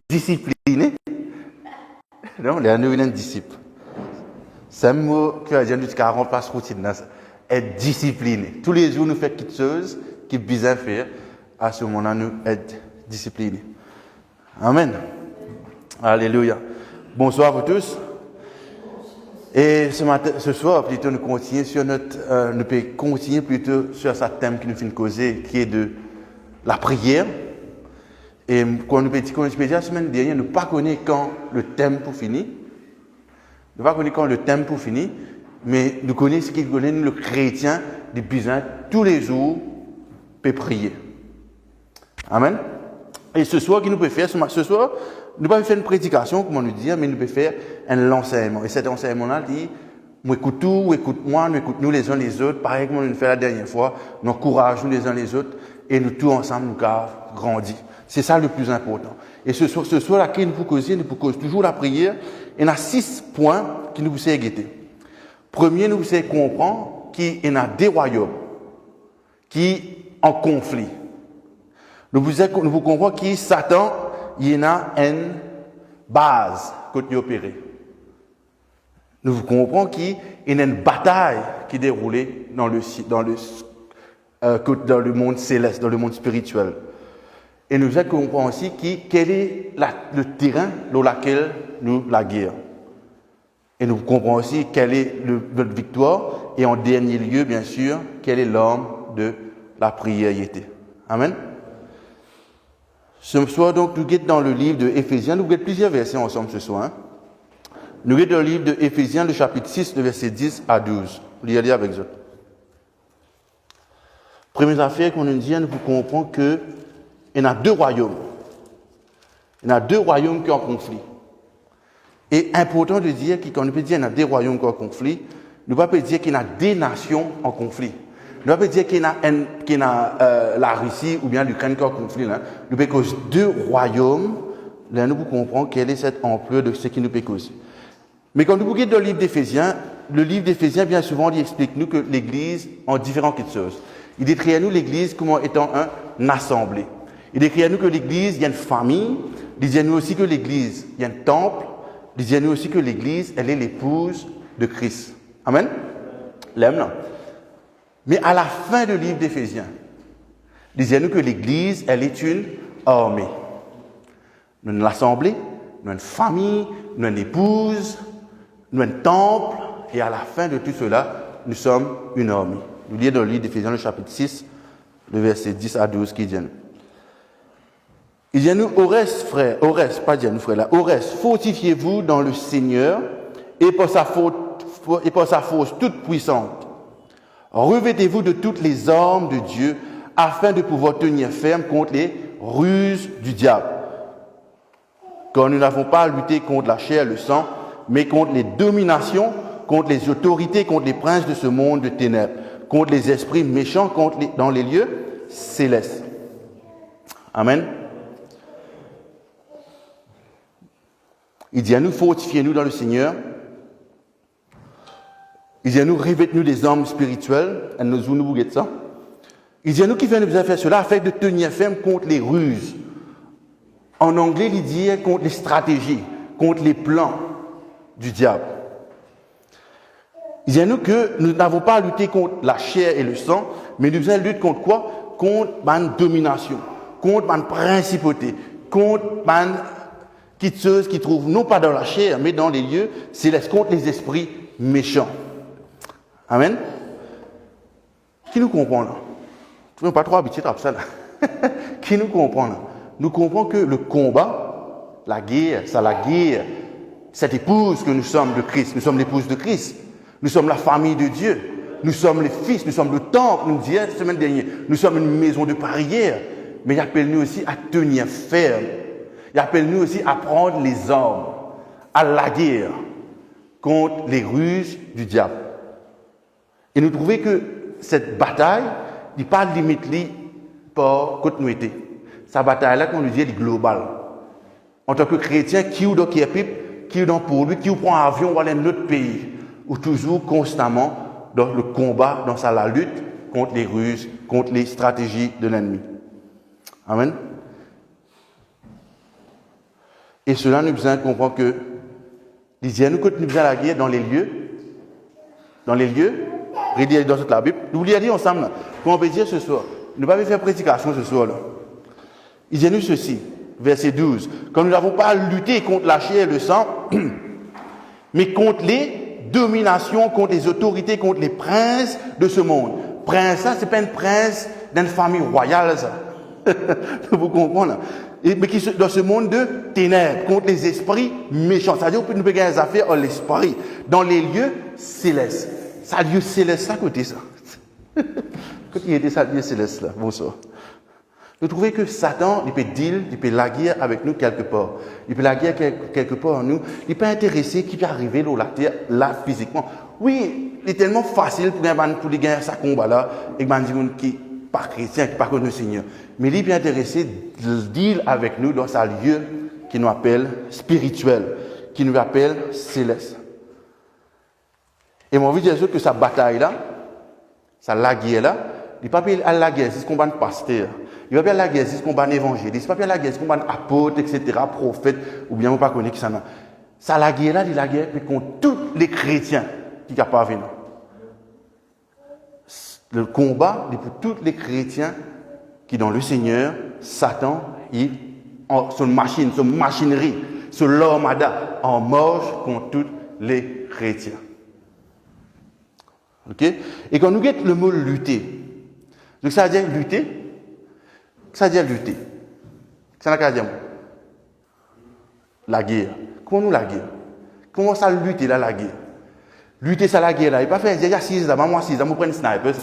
discipliné. Non, les nous une disciple. C'est un mot que la gente qui remplace routine. Être discipliné. Tous les jours, nous faisons quelque chose qui est bizarre faire. À ce moment-là, nous être disciplinés. Amen. Alléluia. Bonsoir à vous tous. Et ce soir, plutôt, nous continuons sur nous pouvons continuer plutôt sur ce thème qui nous fait causer, qui est de la prière. Et quand nous pouvons dire la semaine dernière, nous ne pas connaître quand le thème pour finir. Nous ne pas connaître quand le thème pour finir, mais nous connaissons ce qu'il connaît, nous, le chrétien, des besoins tous les jours, peut prier. Amen. Et ce soir, qu'est-ce que nous pouvons faire? Ce soir, nous ne pouvons pas faire une prédication, comme on nous dit, mais nous pouvons faire un enseignement. Et cet enseignement-là dit, moi écoute tout, écoute-moi, nous écoute nous les uns les autres, pareil comme on nous fait la dernière fois, nous encourageons les uns les autres, et nous tous ensemble, nous grandissons. C'est ça le plus important. Et ce soir-là, qui nous cause toujours la prière, il y a 6 points qui nous vous guetter. Premier, nous vous comprendre qu'il y a des royaumes qui en conflit. Nous vous comprenons que Satan, il y en a une base que nous opérons. Nous vous comprenons qu'il y a une bataille qui est déroulée dans le monde céleste, dans le monde spirituel. Et nous comprenons aussi quel est le terrain dans lequel nous la guerre. Et nous comprenons aussi quelle est notre victoire. Et en dernier lieu, bien sûr, quelle est l'arme de la prière. Amen. Ce soir, donc, nous sommes dans le livre de Éphésiens. Nous avons plusieurs versets ensemble ce soir. Nous sommes dans le livre de Éphésiens, le chapitre 6, le verset 10 à 12. Vous lisez avec eux. Première affaire qu'on nous dit, nous comprenons qu'il y a 2 royaumes. Il y a 2 royaumes qui sont en conflit. Et important de dire que quand on peut dire qu'il y a 2 royaumes qui sont en conflit, nous ne pouvons pas dire qu'il y a des nations en conflit. Nous ne pouvons pas dire qu'il y a la Russie ou bien l'Ukraine qui est en conflit. Là. Nous pouvons causer 2 royaumes. Là, nous comprenons quelle est cette ampleur de ce qui nous peut causer. Mais quand nous regardons le livre d'Éphésiens, bien souvent, il explique nous que l'Église en différentes choses. Il décrit à nous l'Église comme étant une assemblée. Il décrit à nous que l'Église, il y a une famille. Il dit à nous aussi que l'Église, il y a un temple. Il dit à nous aussi que l'Église, elle est l'épouse de Christ. Amen. L'aime, non? Mais à la fin du livre d'Éphésiens, il dit à nous que l'Église, elle est une armée. Nous avons une assemblée, nous avons une famille, nous avons une épouse, nous avons un temple, et à la fin de tout cela, nous sommes une armée. Nous lisons dans le livre d'Éphésiens, le chapitre 6, le verset 10 à 12, qui dit à nous. Il dit à nous, au reste, fortifiez-vous dans le Seigneur et par sa force toute puissante. Revêtez-vous de toutes les armes de Dieu afin de pouvoir tenir ferme contre les ruses du diable. Car nous n'avons pas à lutter contre la chair et le sang, mais contre les dominations, contre les autorités, contre les princes de ce monde de ténèbres, contre les esprits méchants dans les lieux célestes. Amen. Il dit à nous, fortifiez-nous dans le Seigneur. Il dit à nous, revêtez-nous des armes spirituelles. Et nous bouguette ça. Il dit à nous qui vient nous faire cela afin de tenir ferme contre les ruses. En anglais, il dit contre les stratégies, contre les plans du diable. Il dit à nous que nous n'avons pas à lutter contre la chair et le sang, mais nous allons lutter contre quoi? Contre la domination, contre la principauté, contre la chose qui trouve non pas dans la chair, mais dans les lieux célestes, contre les esprits méchants. Amen. Qui nous comprend là? Tu n'es pas trop habitué à ça là. Qui nous comprend là? Nous comprenons que le combat, la guerre, cette épouse que nous sommes de Christ, nous sommes l'épouse de Christ, nous sommes la famille de Dieu, nous sommes les fils, nous sommes le temple, nous disions la semaine dernière, nous sommes une maison de prière, mais il appelle nous aussi à tenir ferme, il appelle nous aussi à prendre les armes, à la guerre contre les ruses du diable. Et nous trouvons que cette bataille n'est pas limitée par continuité. Sa bataille-là, qu'on nous dit, est globale. En tant que chrétien, qui ou dans qui est pipe, qui ou dans pour lui, qui ou prend un avion ou aller dans notre pays, ou toujours constamment dans le combat, dans la lutte contre les ruses, contre les stratégies de l'ennemi. Amen. Et cela nous besoin de comprendre que nous besoin la guerre dans les lieux, redire dans toute la Bible. Nous voulons dire ensemble, comment on peut dire ce soir, nous ne pouvons pas faire prédication ce soir là. Il dit nous ceci, verset 12, comme nous n'avons pas lutté contre la chair et le sang, mais contre les dominations, contre les autorités, contre les princes de ce monde. Prince, ça, c'est pas un prince d'une famille royale, ça. Vous comprenez? Mais qui dans ce monde de ténèbres, contre les esprits méchants. C'est-à-dire que nous pouvons gagner des affaires en l'esprit, dans les lieux célestes. Ça, lieu céleste, à côté, ça. Quand il était ça, lieu céleste, là, bonsoir. Vous trouvez que Satan, il peut deal, il peut la guerre avec nous quelque part. Il peut la guerre quelque part en nous. Il peut intéresser qui peut arriver là, la terre, là, physiquement. Oui, il est tellement facile pour les gagner ça combat là, et que des gens qui pas chrétiens, qui pas connaissent le Seigneur. Mais il est bien intéressé de deal avec nous dans un lieu qui nous appelle spirituel, qui nous appelle céleste. Et mon envie de dire que sa bataille là, sa la guerre là, il ne peut pas la guerre, c'est ce qu'on va pasteur. Il ne peut pas la guerre, c'est ce qu'on va évangéliste. Il ne peut pas la guerre, c'est ce qu'on va apôtre, etc., prophète, ou bien on ne peut pas connaître qui ça n'a. Ça la guerre là, il la guerre contre tous les chrétiens qui ne sont pas venus. Le combat est pour tous les chrétiens qui, dans le Seigneur, Satan, son machinerie, son l'armada, en marche contre tous les chrétiens. Ok? Et quand nous guettons le mot lutter, donc ça veut dire lutter, ça veut dire lutter. Ça n'a qu'à dire la guerre. Comment nous la guerre? Comment ça lutter là, la guerre? Lutter ça la guerre là, il pas faire déjà 6 ans, moi 6 ans, moi prendre sniper.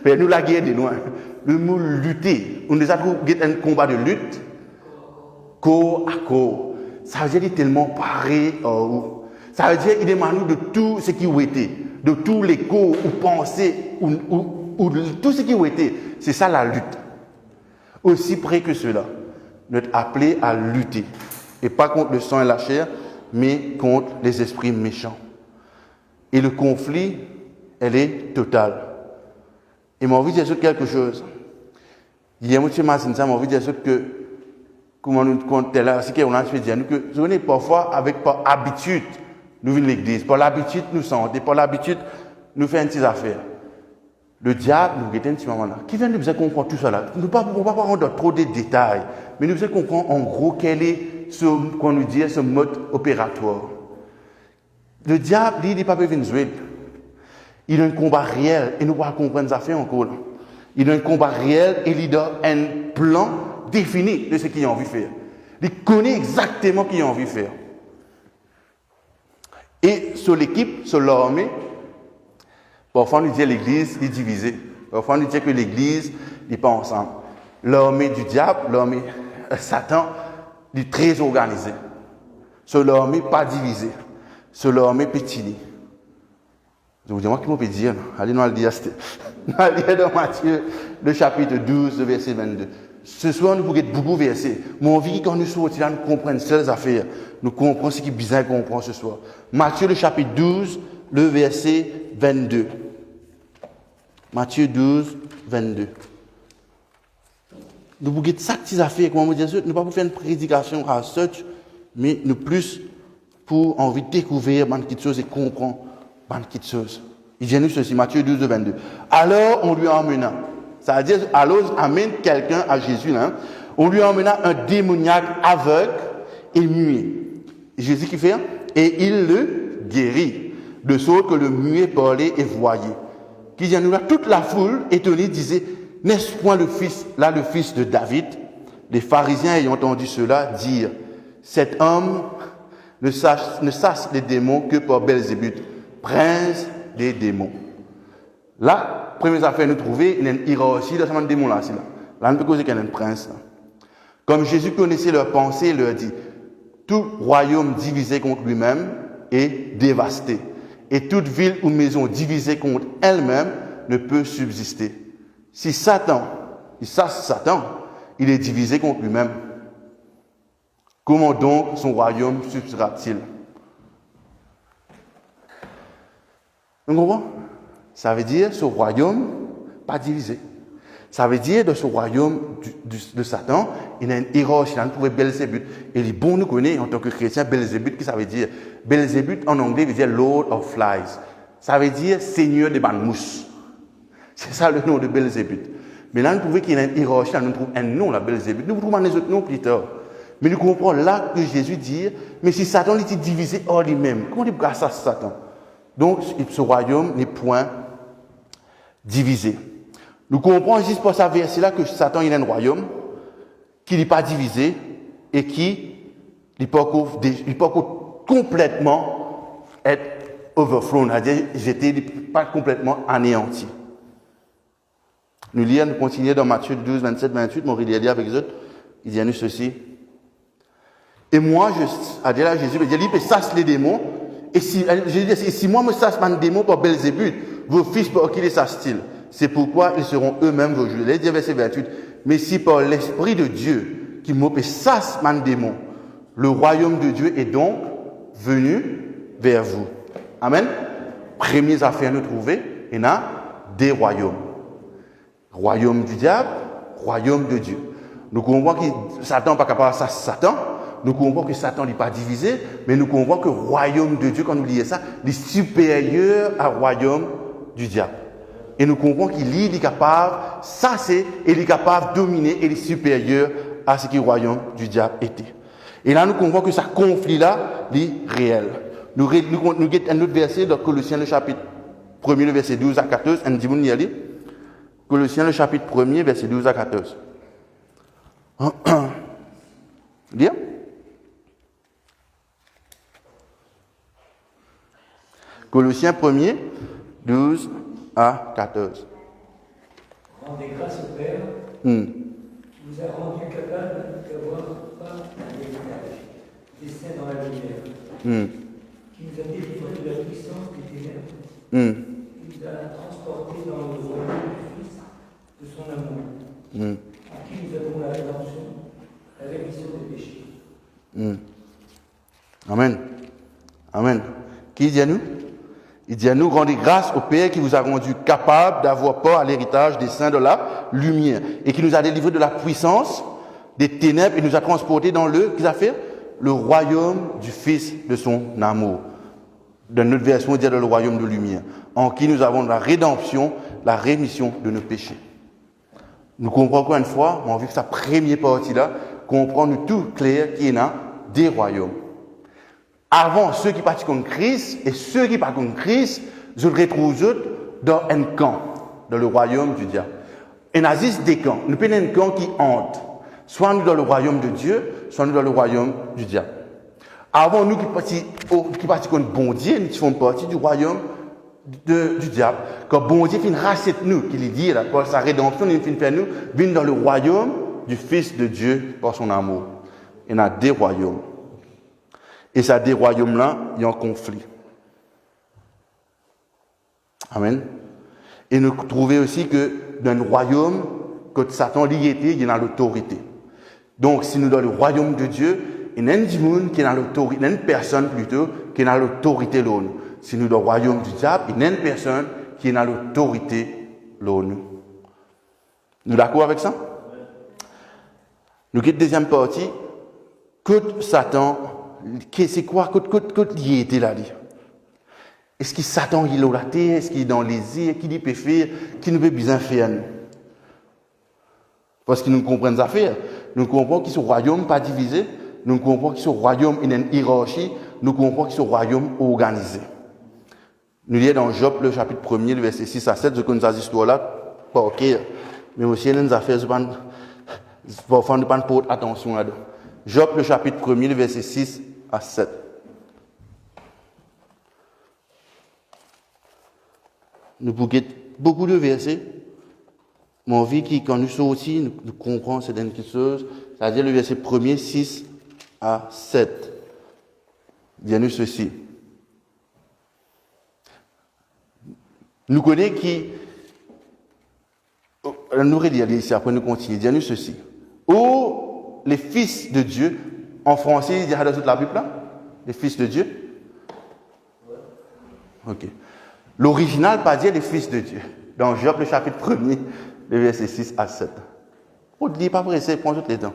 Mais nous la guerre de loin. Le mot lutter, on déjà trouvé un combat de lutte corps à corps. Ça veut dire tellement paré ça veut dire qu'il demande de tout ce qui a été, de tous les corps ou pensées ou tout ce qui a été. C'est ça la lutte. Aussi près que cela, nous sommes appelés à lutter et pas contre le sang et la chair, mais contre les esprits méchants. Et le conflit, elle est total. Et j'ai envie de dire quelque chose. Hier, M. Massin, j'ai envie de dire que, comment nous comptons là, c'est qu'on a fait dire, que nous venons parfois avec par habitude, nous venons à l'église, par l'habitude, nous sentons, par l'habitude, nous faisons une petite affaire. Le diable, nous guettons un petit moment là. Qui vient de nous comprendre tout ça là? Nous ne pouvons pas rentrer trop de détails, mais nous devons comprendre en gros quel est ce mode opératoire. Le diable, il n'est pas Venezuela. Il a un combat réel et nous ne pouvons pas comprendre ça fait encore. Il a un combat réel et il a un plan défini de ce qu'il a envie de faire. Il connaît exactement ce qu'il a envie de faire. Et sur l'équipe, sur l'armée, parfois on nous dit que l'église est divisée. Parfois on nous dit que l'église n'est pas ensemble. L'armée du diable, l'armée Satan, est très organisée. Sur l'armée pas divisée. Sur l'armée pétinée. Je vous dis, moi, qui m'en peut dire? Allez, nous allons dire dans Matthieu, le chapitre 12, le verset 22. Ce soir, nous pouvons être beaucoup de versets. Mon envie, quand nous sortons là, nous comprenons ces affaires. Nous comprenons ce qui est bizarre qu'on comprend ce soir. Matthieu, le chapitre 12, le verset 22. Matthieu 12, 22. Nous pouvons être ces affaires, comment vous dire, nous ne pouvons pas faire une prédication à such, mais nous plus pour envie de découvrir quelque chose et comprendre quelque chose. Il dit nous ceci, Matthieu 12, 22. Alors on lui emmena, ça veut dire, alors amène quelqu'un à Jésus, là, on lui emmena un démoniaque aveugle et muet. Et Jésus qui fait, et il le guérit, de sorte que le muet parlait et voyait. Qui dit nous là, toute la foule étonnée disait, n'est-ce point le fils de David? Les pharisiens ayant entendu cela dire, cet homme ne chasse les démons que par Belzébuth, prince des démons. Là, première affaire nous trouver, il y a une hiérarchie dans ce démon là. Là, on peut causer qu'il y a un prince. Là. Comme Jésus connaissait leurs pensées, il leur dit, tout royaume divisé contre lui-même est dévasté. Et toute ville ou maison divisée contre elle-même ne peut subsister. Si Satan, il est divisé contre lui-même, comment donc son royaume subsistera-t-il? Vous comprenez? Ça veut dire ce royaume pas divisé. Ça veut dire, dans ce royaume de Satan, il y a une hiérarchie, on trouve Belzébuth. Et les bons nous connaissent en tant que chrétiens, Belzébuth, qu'est-ce que ça veut dire? Belzébuth, en anglais, veut dire Lord of Flies. Ça veut dire Seigneur des mousses. C'est ça le nom de Belzébuth. Mais là, nous trouvons qu'il y a une hiérarchie, là, nous trouvons un nom, là, Belzébuth. Nous trouvons les autres noms plus tard. Mais nous comprenons là que Jésus dit, mais si Satan était divisé hors lui-même, comment il peut ça, Satan? Donc, ce royaume n'est point divisé. Nous comprenons juste pour ça verset-là que Satan il a un royaume qui n'est pas divisé et qui n'est pas complètement être overflow, c'est-à-dire j'étais pas complètement anéanti. Nous lisons, nous continuons dans Matthieu 12, 27, 28, mon rédit avec eux, il dit à nous ceci. Et moi, à dire là, Jésus, il dit, il chasse les démons, et si moi me chasse un démon par Belzébuth, vos fils pour qui les chassent-ils? C'est pourquoi ils seront eux-mêmes vos juges. Il dit verset 28, mais si par l'Esprit de Dieu, qui me chasse un démon, le royaume de Dieu est donc venu vers vous. Amen. Premières affaires nous trouver, il y a des royaumes. Royaume du diable, royaume de Dieu. Nous comprenons que Satan n'est pas capable de ça, Satan. Nous comprenons que Satan n'est pas divisé, mais nous comprenons que le royaume de Dieu, quand nous lisons ça, est supérieur au royaume du diable. Et nous comprenons qu'il est capable, ça c'est, il est capable de dominer et il est supérieur à ce que le royaume du diable était. Et là, nous comprenons que ce conflit-là est réel. Nous avons un autre verset dans Colossiens, le chapitre 1er, le verset 12 à 14. On dit, vous y allez. Colossiens, le chapitre 1er, verset 12 à 14. Bien? Colossiens 1er, 12 à 14. Rendez grâce au Père, qui vous a rendu capable d'avoir part à l'héritage, des saints dans la lumière, qui nous a délivrés de la puissance des ténèbres, qui nous a transportés dans le royaume du Fils de son amour, en qui nous avons la rédemption, la rémission des péchés. Amen. Amen. Qui dit à nous? Il dit à nous, rendez grâce au Père qui vous a rendu capable d'avoir part à l'héritage des saints de la lumière et qui nous a délivrés de la puissance des ténèbres et nous a transportés dans qu'est-ce a fait? Le royaume du Fils de son amour. Dans notre version, on dit le royaume de lumière, en qui nous avons la rédemption, la rémission de nos péchés. Nous comprenons encore une fois, on a vu que sa première partie-là, comprendre tout clair qu'il y a des royaumes. Avant, ceux qui partent contre Christ et ceux qui partent contre Christ, je les retrouve dans un camp, dans le royaume du diable. Et il existe des camps. Nous prenons un camp qui hante. Soit nous dans le royaume de Dieu, soit nous dans le royaume du diable. Avant, nous qui partent contre bon Dieu, nous faisons partie du royaume du diable. Quand bon Dieu finit rachète nous, qu'il dit là, par sa rédemption, il finit faire nous, venir dans le royaume du Fils de Dieu par son amour. Il y a des royaumes. Et ces deux royaumes-là, il y a un conflit. Amen. Et nous trouvons aussi que dans le royaume, quand Satan y était, il y a l'autorité. Donc, si nous dans le royaume de Dieu, il y a un monde qui a l'autorité, il y a une personne plutôt qui a l'autorité là. Si nous dans le royaume du diable, il y a une personne qui a l'autorité là. Nous d'accord avec ça? Nous quittons la deuxième partie. Que Satan, c'est quoi? Que il était là? Est-ce que Satan il est la terre? Est-ce qu'il est dans les îles? Qui peut faire? Qui ne peut bien faire? Parce que nous comprenons les affaires. Nous comprenons que ce royaume n'est pas divisé. Nous comprenons que ce royaume il y a une hiérarchie. Nous comprenons que ce royaume est organisé. Nous lisons dans Job, le chapitre 1er, le verset 6 à 7, je connais cette histoire-là, pas ok. Mais aussi, il y a des affaires, il faut ne pas porter attention là-dedans. Job, le chapitre 1er, le verset 6 à 7. Nous pouvons beaucoup de versets. Mon vie qui, quand nous sortis, nous comprenons certaines choses. C'est-à-dire le verset 1er, 6 à 7. Dis-nous ceci. Nous connaissons qui. Nous relire ici, après nous continuons. Dis-nous ceci. Où les fils de Dieu, en français, il y a dans toute la Bible là? Les fils de Dieu? Ok. L'original pas dire les fils de Dieu. Dans Job, le chapitre 1er, le verset 6 à 7. On ne dit pas pressé, prends tout le temps.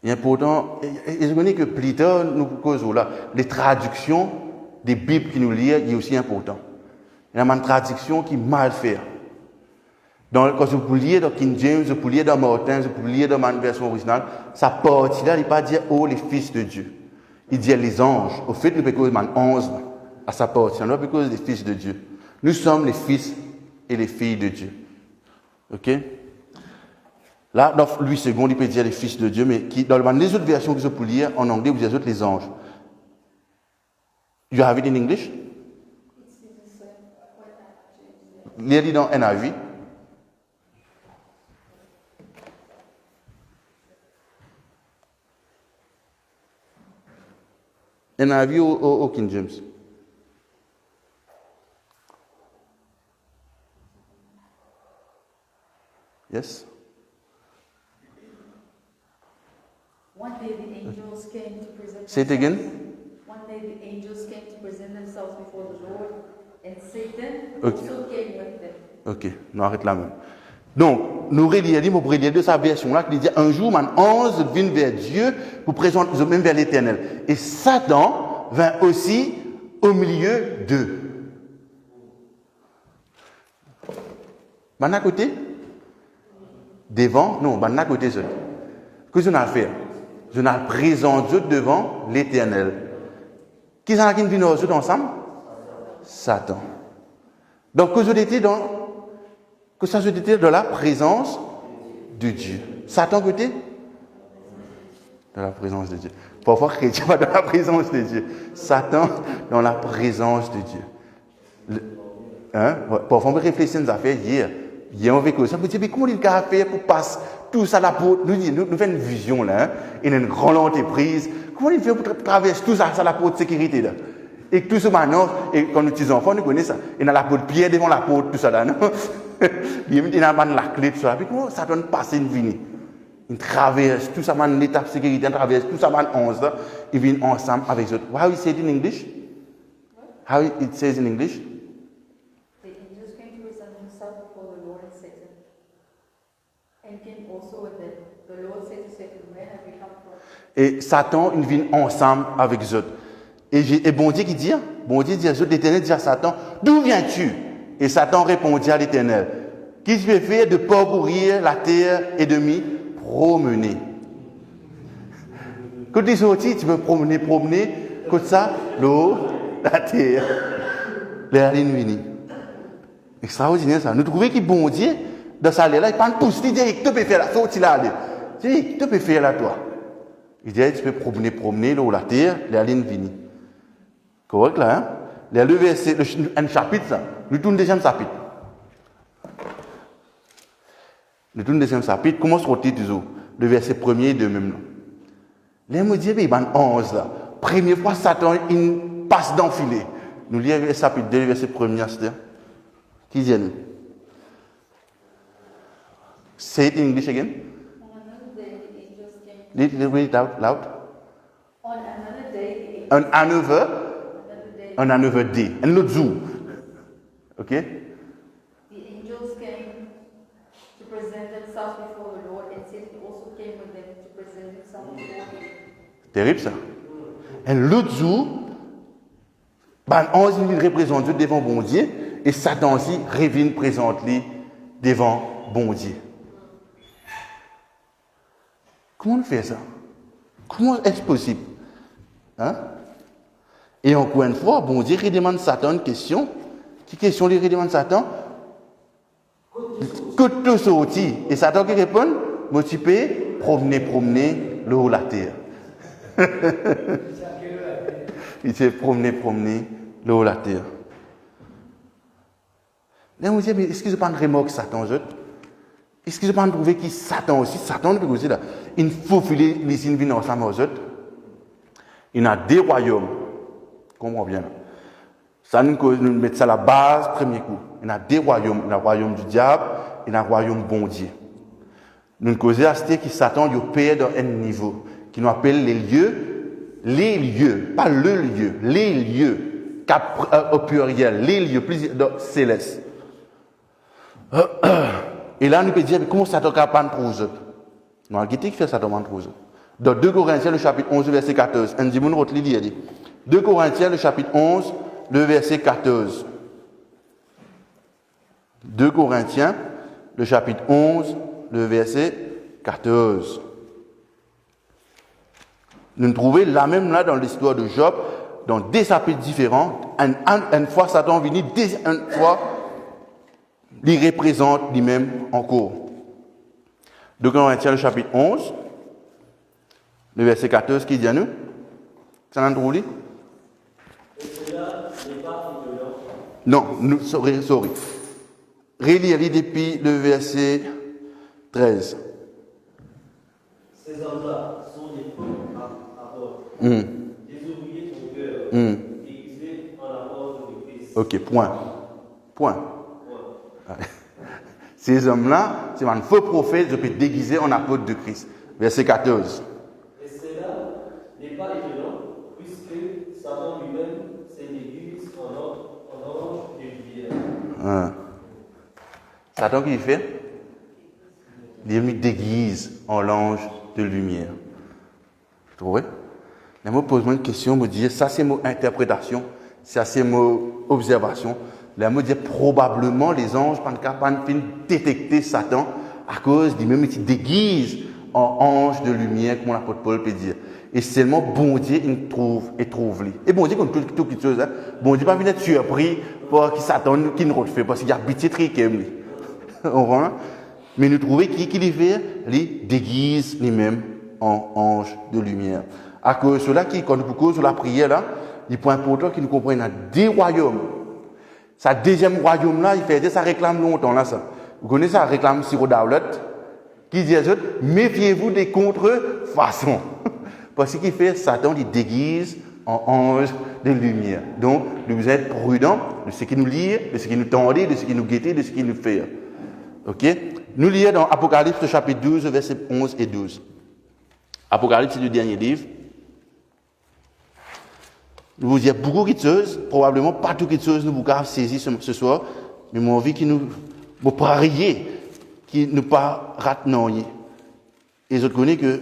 Et important, et je connais que plus tard, nous causons là, les traductions des Bibles qui nous lisent, est aussi important. Il y a une traduction qui est mal faite. Quand je peux lire dans King James, je peux lire dans Martin, je peux lire dans ma version originale, ça partie-là, il ne pas dire oh les fils de Dieu. Il dit les anges. Au fait, nous pouvons causer 11 à sa partie. Nous pouvons causer les fils de Dieu. Nous sommes les fils et les filles de Dieu. Ok? Là, dans Louis II, il peut dire les fils de Dieu, mais dans les autres versions que je peux lire, en anglais, vous dites les anges. You have it in English? Lisez dans NIV. NIV ou King James? Yes? One day the angels came to present Say it again. One day the angels came to present themselves before the Lord, and Satan Okay. also came with them. Ok, nous arrêtons là même. Donc, nous relisons de sa version-là qui dit un jour, man, ange vint vers Dieu pour présenter même vers l'Éternel. Et Satan vint aussi au milieu d'eux. Man à côté? Devant? Non, man à côté, ça. Qu'est-ce que je vais faire? Je vais présenter devant l'Éternel. Qui est-ce qui vient nous ensemble? Satan. Donc, que ça soit été dans la présence de Dieu. Satan côté? Dans la présence de Dieu. Parfois, chrétien pas dans la présence de Dieu. Satan dans la présence de Dieu. Parfois, on peut réfléchir à nos affaires hier. Hier, on vécu ça. On peut dire, mais comment il a fait pour passer tout ça à la porte? Nous faisons une vision là, hein, et une grande entreprise. Comment il fait pour traverser tout ça à la porte de sécurité là? Et tout ça maintenant, et quand nous petits enfants, nous connaissons ça. Il y a la porte pierre devant la porte, tout ça là, non? Il y a la clé, tout ça. Puis comment ça donne passer une vie? Il traverse tout ça, l'étape de sécurité, il traverse tout ça, 11 là. Ils viennent ensemble avec eux. How you say it in English? How it says in English? The angels came to present themselves before the Lord and Satan, and came also with them. The Lord said to Satan, where have you come from? Et Satan, ils viennent ensemble avec eux. Et bon Dieu qui dit, l'Éternel dit à Satan, d'où viens-tu? Et Satan répondit à l'Éternel, qui tu veux faire de parcourir la terre et de m'y promener? Quand tu es sorti, tu veux promener, comme ça, l'eau, la terre, l'air l'infini. Extraordinaire ça. Nous trouvons que bon Dieu, dans sa là, il parle pousse, il dit, tu peux faire la sortie là, il dit, tu peux faire là, toi. Il dit, tu peux promener l'eau, la terre, l'air l'infini. Correct là, hein? Le verset, un chapitre, ça. Nous tournons le deuxième chapitre. Nous tournons le deuxième chapitre. Comment se toujours? Le verset 1er et 2 même. Là, me dit, il y a 11 là. Première fois, Satan, il passe d'enfiler. Nous lisons le chapitre 2, le verset 1er, c'est qui dit nous? Say it in English again. On another day the angels came. Read it out loud. On another day the angels Another day. Un autre jour. Ok? The angels came to present themselves before the Lord, and Satan also came with them to present himself before him. Terrible ça. Un autre jour, ange il représente Dieu devant bon Dieu, et Satan aussi revient présente lui devant bon Dieu. Comment on fait ça? Comment est-ce possible? Hein? Et encore une fois, bon Dieu redemande Satan une question. Quelle question il redemande Satan? Que tu sorti. Et Satan qui répond, moi tu peux promener l'eau la terre. Il s'est promener l'eau la terre. Là, on dit, mais est-ce que je ne pas remorque Satan? Est-ce que je ne pas trouver qui Satan aussi? Satan, il peut aussi là. Il faut filer les signes ensemble aux autres. Il y a deux royaumes. Comprends bien. Ça nous met ça à la base, premier coup. Il y a deux royaumes. Il y a le royaume du diable et le royaume bon Dieu. Nous causons à ce que Satan il perd dans un niveau qui nous appelle les lieux, pas le lieu, les lieux, au pluriel, les lieux célestes. Et là, nous peut dire, mais comment Satan capable pour vous autres? Non, qui fait Satan pour vous autres? Dans 2 Corinthiens, le chapitre 11, le verset 14. Un dit, mon autre dit. 2 Corinthiens, le chapitre 11, le verset 14. 2 Corinthiens, le chapitre 11, le verset 14. Nous trouvons la même là dans l'histoire de Job, dans des chapitres différents. Une fois Satan venu, une fois, il représente lui-même encore. 2 Corinthiens, le chapitre 11, le verset 14, qui dit à nous? Ça n'a pas trouvé? Et cela n'est pas violent. Non, sorry. Relire depuis le verset 13. Ces hommes-là sont des faux apôtres, des ouvriers de cœur, déguisés en apôtres de Christ. Ok, point. Ces hommes-là, c'est un faux prophète, je peux déguiser en apôtre de Christ. Verset 14. Et cela n'est pas étonnant, puisque Satan lui-même s'est déguisé en ange de lumière. Satan, qu'il fait? Il me déguise en l'ange de lumière. Vous trouvez? Mais moi, pose-moi une question, me dire, ça c'est mon interprétation, ça c'est mon observation. Là, me dire, probablement, les anges, pas capables de détecter Satan à cause du même qui déguise en ange de lumière, comme l'apôtre Paul peut dire. Et seulement, bon Dieu, il trouve. Et bon Dieu, comme toute chose, hein, bon Dieu, pas venir être surpris par qui Satan, qui nous refait, parce qu'il y a petit truc qui aime. Mais nous trouvons qu'il les fait, les déguise lui-même en ange de lumière. À cause de cela, quand nous cause la prière là, il est important qu'ils nous comprennent à des royaumes. Sa deuxième royaume là, il fait ça réclame longtemps là ça. Vous connaissez ça réclame Cyril Dowlett qui dit aux autres, méfiez-vous des contrefaçons. Parce qu'il fait Satan, il déguise en ange de lumière. Donc, nous êtes prudents de ce qui nous lit, de ce qui nous tendait, de ce qui nous guettait, de ce qui nous fait. Ok? Nous lisons dans Apocalypse chapitre 12, versets 11 et 12. Apocalypse, c'est le dernier livre. Nous vous dire beaucoup de choses, probablement pas toutes les choses nous vous avons saisi ce soir, mais mon envie qui nous prier, qui ne pas rater non. Et je connais que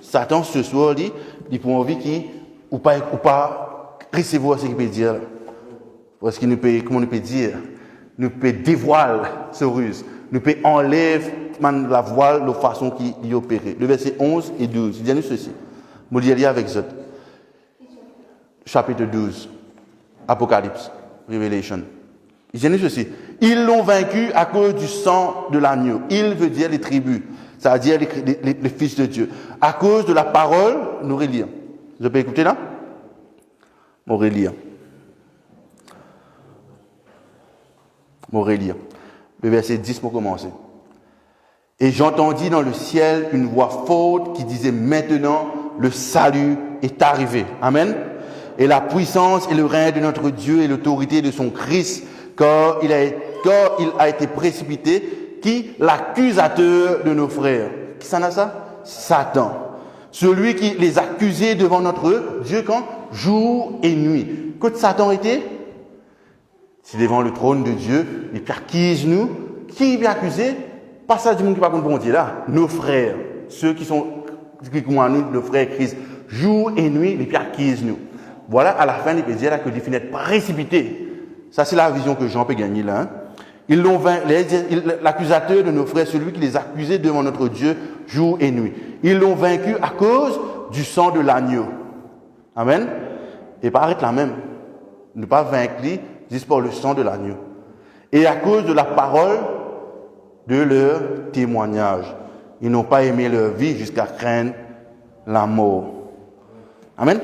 Satan ce soir dit, il pour envie qui ou pas recevoir ce qu'il peut dire. Parce qu'il nous peut, comment on peut dire, nous peut dévoiler ce ruse, nous peut enlever la voile de façon qu'il opérait. Le verset 11 et 12, il dit nous ceci. Je vais lire avec vous. Chapitre 12, Apocalypse, Revelation. Il dit ceci. Ils l'ont vaincu à cause du sang de l'agneau. Il veut dire les tribus, c'est-à-dire les fils de Dieu. À cause de la parole, nous relire. Vous peux écouter là? On relire. Le verset 10 pour commencer. Et j'entendis dans le ciel une voix forte qui disait maintenant le salut est arrivé. Amen. Et la puissance et le règne de notre Dieu et l'autorité de son Christ, car il a été précipité, qui l'accusateur de nos frères. Qui s'en a ça? Satan. Celui qui les accusait devant notre Dieu quand? Jour et nuit. Quand Satan était? C'est devant le trône de Dieu, il accuse nous. Qui est accusé? Pas ça du monde qui va contre bon Dieu là. Nos frères. Ceux qui sont, nous, nos frères Christ. Jour et nuit, il accuse nous. Voilà, à la fin, il peut dire là que il finit d'être précipité. Ça, c'est la vision que Jean peut gagner là. Hein. Ils l'ont l'accusateur de nos frères, celui qui les accusait devant notre Dieu jour et nuit. Ils l'ont vaincu à cause du sang de l'agneau. Amen. Et pas arrêter là même. Ne pas vaincre, juste par le sang de l'agneau. Et à cause de la parole de leur témoignage. Ils n'ont pas aimé leur vie jusqu'à craindre la mort. Amen.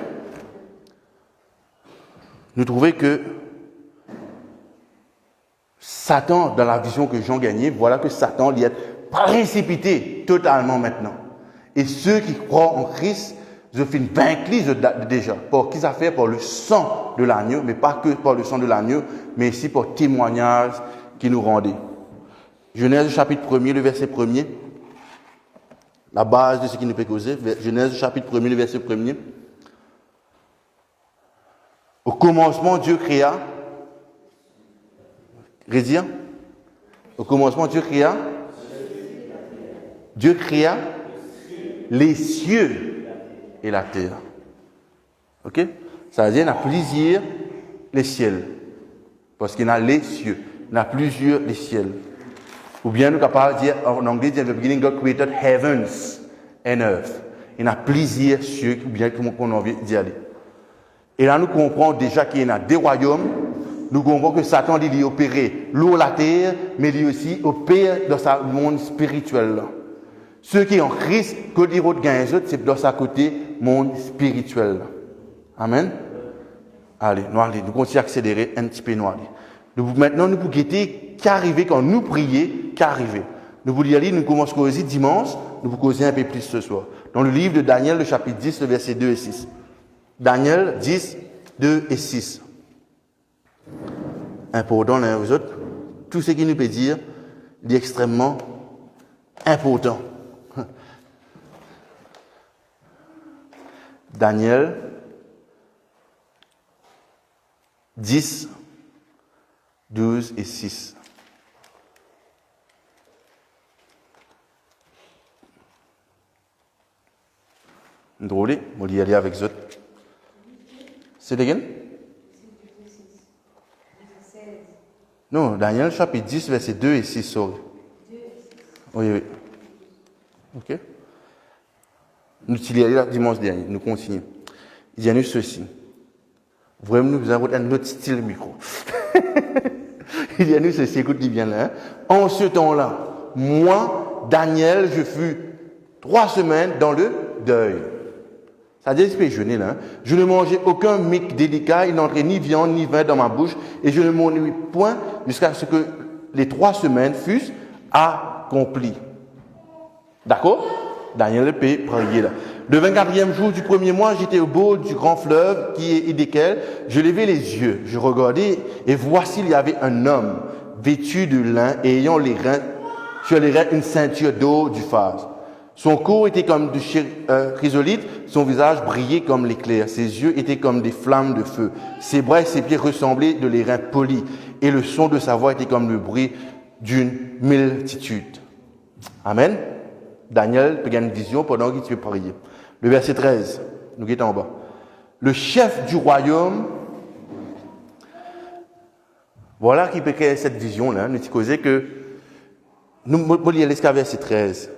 Nous trouvons que Satan, dans la vision que Jean gagnait, voilà que Satan y est précipité totalement maintenant. Et ceux qui croient en Christ, je finis vaincre déjà. Pour qui ça fait? Par le sang de l'agneau, mais pas que par le sang de l'agneau, mais aussi par le témoignage qui nous rendait. Genèse chapitre 1er, le verset 1er. La base de ce qui nous peut causer. Genèse chapitre 1er, le verset 1er. Au commencement, Dieu créa. Rédire? Au commencement, Dieu créa les cieux et la terre. Ok? Ça veut dire qu'il y a plusieurs les ciels. Parce qu'il y a les cieux. Il y a plusieurs les ciels. Ou bien nous sommes capables de dire, en anglais, in the beginning God created heavens and earth. Il y a plusieurs cieux, ou bien qu'on a envie d'y aller. Et là, nous comprenons déjà qu'il y a des royaumes. Nous comprenons que Satan, il opère l'eau, la terre, mais lui aussi opère dans sa monde spirituel. Ceux qui ont Christ, que les autres gagnent, c'est dans sa côté monde spirituel. Amen. Allez, nous continuons à accélérer un petit peu. Maintenant, nous pouvons guetter qu'arriver quand nous prions, qu'arriver. Nous voulons y aller, nous commençons à causer dimanche, nous pouvons causer un peu plus ce soir. Dans le livre de Daniel, le chapitre 10, le verset 2 et 6. Daniel 10, 2 et 6. Important l'un aux autres. Tout ce qu'il nous peut dire est extrêmement important. Daniel 10, 12 et 6. Drôle, on va y aller avec eux. C'est légal? Non, Daniel chapitre 10, verset 2 et 6, sorry. Oui. Ok. Nous y allons dimanche dernier, nous continuons. Il y a eu ceci. Vraiment, nous avons un autre style micro. Il y a eu ceci, écoute bien là. En ce temps-là, moi, Daniel, je fus 3 semaines dans le deuil. Ça veut dire que je jeûner là. Je ne mangeais aucun mic délicat, il n'entrait ni viande ni vin dans ma bouche, et je ne m'ennuie point jusqu'à ce que les 3 semaines fussent accomplies. D'accord? Daniel peut prier là. Le 24e jour du premier mois, j'étais au bord du grand fleuve qui est Idékel. Je levai les yeux, je regardais, et voici il y avait un homme vêtu de lin et ayant sur les reins une ceinture d'eau du phase. Son corps était comme du chrysolite, son visage brillait comme l'éclair, ses yeux étaient comme des flammes de feu, ses bras et ses pieds ressemblaient de l'airain poli, et le son de sa voix était comme le bruit d'une multitude. Amen. Daniel peut gagner une vision pendant qu'il peut prier. Le verset 13, nous guettons en bas. Le chef du royaume, voilà qui peut créer cette vision-là, nous disons que, nous lisons l'escale verset 13.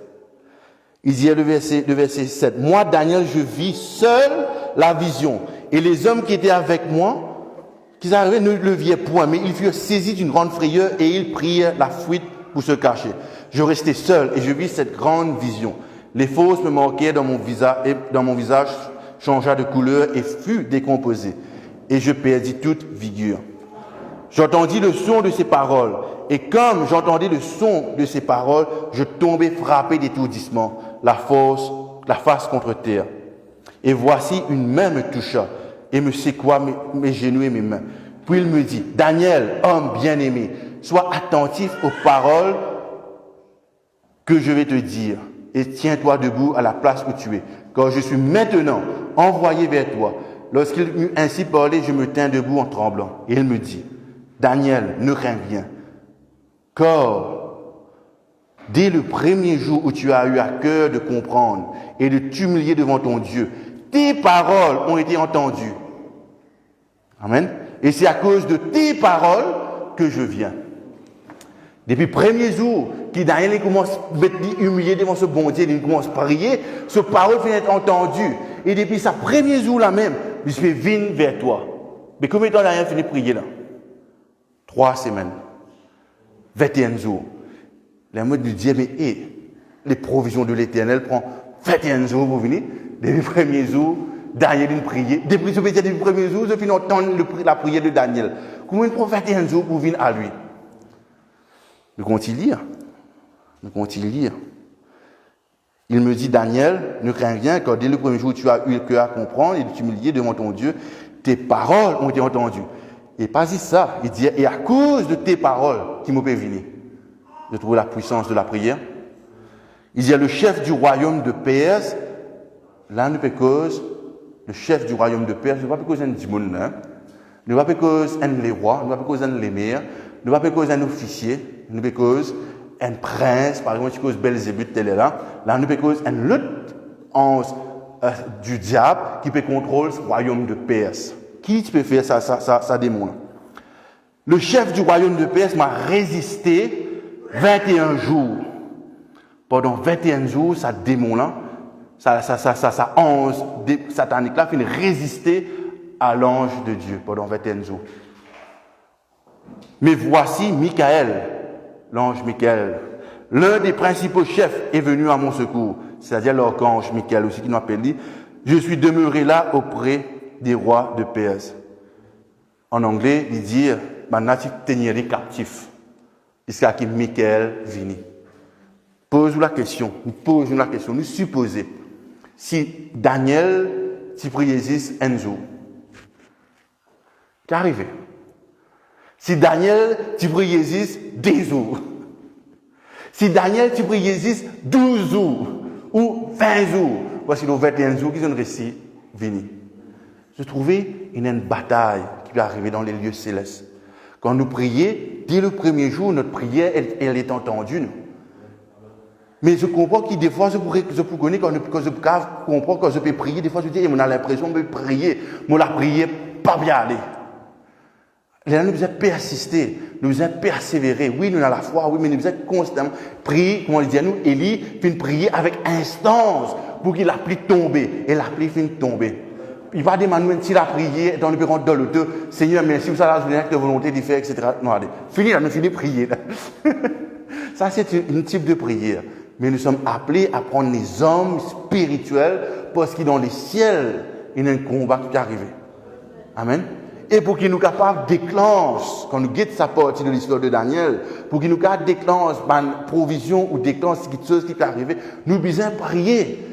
Il dit le verset 7. Moi, Daniel, je vis seul la vision. Et les hommes qui étaient avec moi, qui arrivaient, ne le viaient point, mais ils furent saisis d'une grande frayeur et ils prirent la fuite pour se cacher. Je restais seul et je vis cette grande vision. Les fosses me manquaient dans mon visage changea de couleur et fut décomposé. Et je perdis toute vigueur. J'entendis le son de ses paroles. Et comme j'entendis le son de ses paroles, je tombais frappé d'étourdissement, la face contre terre. Et voici une main me toucha et me secoua mes genoux et mes mains. Puis il me dit, Daniel, homme bien-aimé, sois attentif aux paroles que je vais te dire et tiens-toi debout à la place où tu es, car je suis maintenant envoyé vers toi. Lorsqu'il m'eut ainsi parlé, je me tins debout en tremblant. Et il me dit, Daniel, ne crains rien. Car, dès le premier jour où tu as eu à cœur de comprendre et de t'humilier devant ton Dieu, tes paroles ont été entendues. Amen. Et c'est à cause de tes paroles que je viens. Depuis le premier jour, que Daniel commence à être humilié devant ce bon Dieu, il commence à prier, ce parole finit d'être entendue. Et depuis ce premier jour là même, il se fait venir vers toi. Mais combien de temps Daniel finit de prier là? 3 semaines. 21 jours. La mode du Dieu, mais les provisions de l'Éternel prend 21 jours pour venir. Depuis le premier jour, Daniel a prié. Depuis le premier jour, je finis d'entendre la prière de Daniel. Comment il prend 21 jours pour venir à lui? Nous continuons lire. Il me dit, Daniel, ne crains rien, car dès le premier jour, tu as eu le cœur à comprendre et de t'humilier devant ton Dieu. Tes paroles ont été entendues. Et pas dit ça, il dit, et à cause de tes paroles qui m'ont fait venir, de trouver la puissance de la prière. Il y a le chef du royaume de Perse, là, nous peut cause, le chef du royaume de Perse, ne va pas cause un dimon, ne va pas cause un les rois, ne va pas cause un les maires, ne va pas cause un officier, nous peut cause un prince, par exemple, tu causes Belzébuth, tel est là. Là, nous peut cause un autre ange du diable qui peut contrôler le royaume de Perse. Qui peut faire ça démon? Le chef du royaume de Perse m'a résisté 21 jours. Pendant 21 jours, ça démon-là, ça ange satanique-là, finit résister à l'ange de Dieu pendant 21 jours. Mais voici Michael, l'ange Michael, l'un des principaux chefs est venu à mon secours, c'est-à-dire l'archange Michael aussi qui nous appelle dit, je suis demeuré là auprès des rois de Perse. En anglais, il dit, maintenant tu t'es captif. Jusqu'à qui Michael vini. Pose-nous la question, nous supposons, si Daniel, tu prie Jésus un jour, qu'arrive? Si Daniel, tu prie Jésus 10 jours, si Daniel, tu prie Jésus 12 jours, ou 20 jours, voici les 21 jours qui sont réussi, venus. Je trouvais qu'il y a une bataille qui peut arriver dans les lieux célestes. Quand nous prions, dès le premier jour, notre prière, elle est entendue. Nous. Mais je comprends que des fois, je peux connaître, quand je comprends, quand je peux prier, des fois, je dis, on a l'impression de prier, mais la prière pas bien aller. Là, nous devons persister, nous devons persévérer. Oui, nous avons la foi, oui, mais nous devons constamment prier, comment on dit à nous, Élie, puis prier avec instance pour qu'il l'applique tomber. Et l'applique finit tomber. Il va demander s'il a prié dans le bureau de l'auteur, Seigneur, merci pour ça, là, je viens avec ta volonté d'y faire, etc. Non, allez, fini là, nous finissons de prier. Là. Ça, c'est un type de prière. Mais nous sommes appelés à prendre les hommes spirituels parce que dans les ciels, il y a un combat qui peut arriver. Amen. Et pour qu'il nous capable déclenche, quand nous guette sa partie de l'histoire de Daniel, pour qu'il nous capable déclenche une provision ou déclenche quelque chose qui peut arriver, nous besoin prier.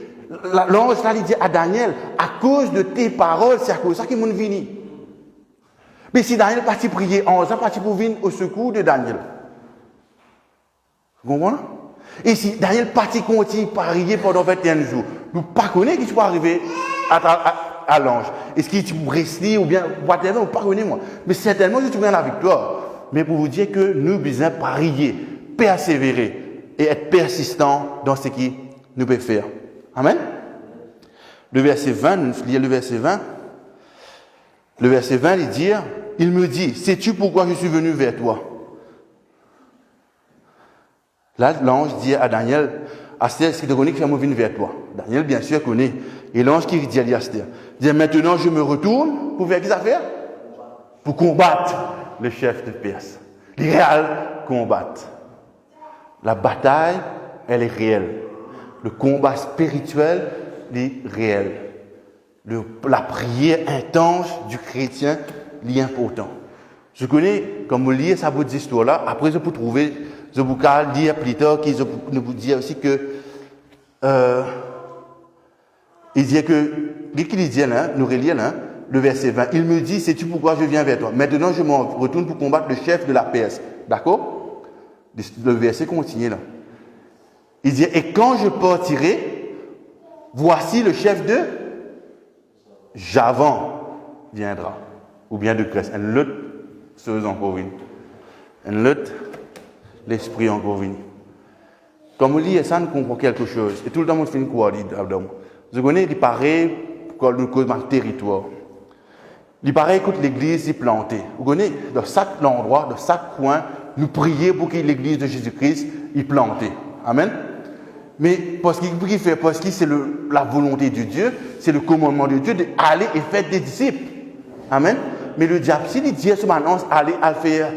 L'ange là, il dit à Daniel, à cause de tes paroles, c'est à cause de ça qu'il m'ont venu. Mais si Daniel est parti prier, ange est parti pour venir au secours de Daniel. Vous comprenez? Et si Daniel parti continue par prier pendant 21 jours, nous ne connaissons pas qui peut arriver à l'ange. Est-ce qu'il peut rester ou bien, whatever, nous ne connaissons pas. Mais certainement, je trouve la victoire. Mais pour vous dire que nous devons prier, persévérer et être persistants dans ce qui nous peut faire. Amen. Le verset 20, nous lisons le verset 20. Le verset 20, il me dit, sais-tu pourquoi je suis venu vers toi? Là, l'ange dit à Daniel, Astère, est-ce que tu connais que je suis venu vers toi? Daniel, bien sûr, connaît. Et l'ange qui dit à Astère, dit, maintenant je me retourne pour faire qu'est-ce à faire? Pour combattre le chef de Perse. Les réels combattent. La bataille, elle est réelle. Le combat spirituel est réel. La prière intense du chrétien est important. Je connais, comme vous lisez sa bout d'histoire-là, après je peux trouver, je vous lire plus tard, je vous dire aussi que, il dit que, qu'il dit là, nous relisons là, le verset 20, il me dit, sais-tu pourquoi je viens vers toi? Maintenant, je me retourne pour combattre le chef de la Perse. D'accord? Le verset continue là. Il dit, et quand je partirai, voici le chef de Javan viendra. Ou bien de Grèce. Un l'autre, chose encore venu. Un l'autre, l'esprit encore venu. Comme on lit, ça nous comprend quelque chose. Et tout le temps, on fait une quoi, je connais, il paraît, comme nous cause le territoire. Il paraît que l'église est plantée. Vous connaissez, dans chaque endroit, dans chaque coin, nous prions pour que l'église de Jésus-Christ est plantée. Amen. Mais parce que c'est la volonté de Dieu, c'est le commandement de Dieu d'aller et faire des disciples. Amen. Mais le diable, s'il dit à ce maintenant, allez à le faire,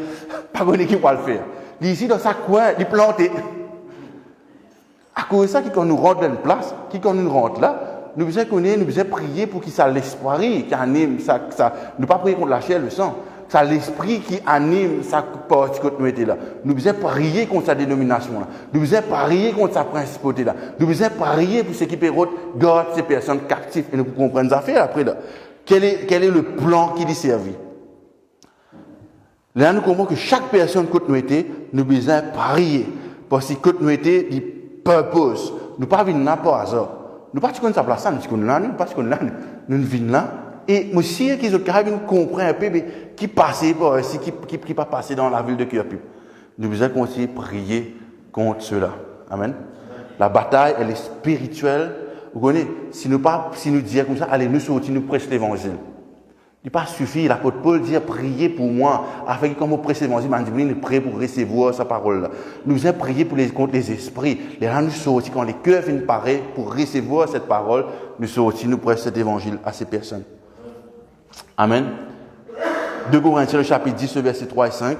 pas qu'on qui va le faire. Il ici dans chaque coin, il est planté. À cause de ça, quand nous rentrons dans une place, quand nous rentrons là, nous devons connaître, nous devons prier pour qu'il ça l'espoir qui anime, ça, ne pas prier contre la chair, le sang. C'est l'esprit qui anime sa partie que nous étions là. Nous devons prier contre sa dénomination là. Nous devons prier contre sa principauté là. Nous devons prier pour ce qui peut garder ces personnes captives et nous comprendre les affaires après là. Quel est le plan qui lui servit? Là, nous comprenons que chaque personne que nous étions, nous devons prier. Parce que nous étions, il purpose. Nous ne pas venir là par hasard. Nous ne pas connaître sa place là, nous là, nous pas connaître là, nous venons là. Et monsieur qui comprend un peu qui passait par ici, qui pas passé dans la ville de Cœur. nous devons continuer à prier contre cela. Amen. La bataille, elle est spirituelle. Vous connaissez, si nous disons comme ça, allez, nous sortir, nous prêcher l'évangile. Il n'est pas suffit, l'apôtre Paul dit, priez pour moi, afin que quand vous prêchez l'évangile, nous prions pour recevoir sa parole. Nous devons prier contre les esprits. Les gens nous sortent, quand les cœurs viennent paraître pour recevoir cette parole, nous sortons, nous prêchons cet évangile à ces personnes. Amen. 2 Corinthiens, le chapitre 10, le verset 3 et 5.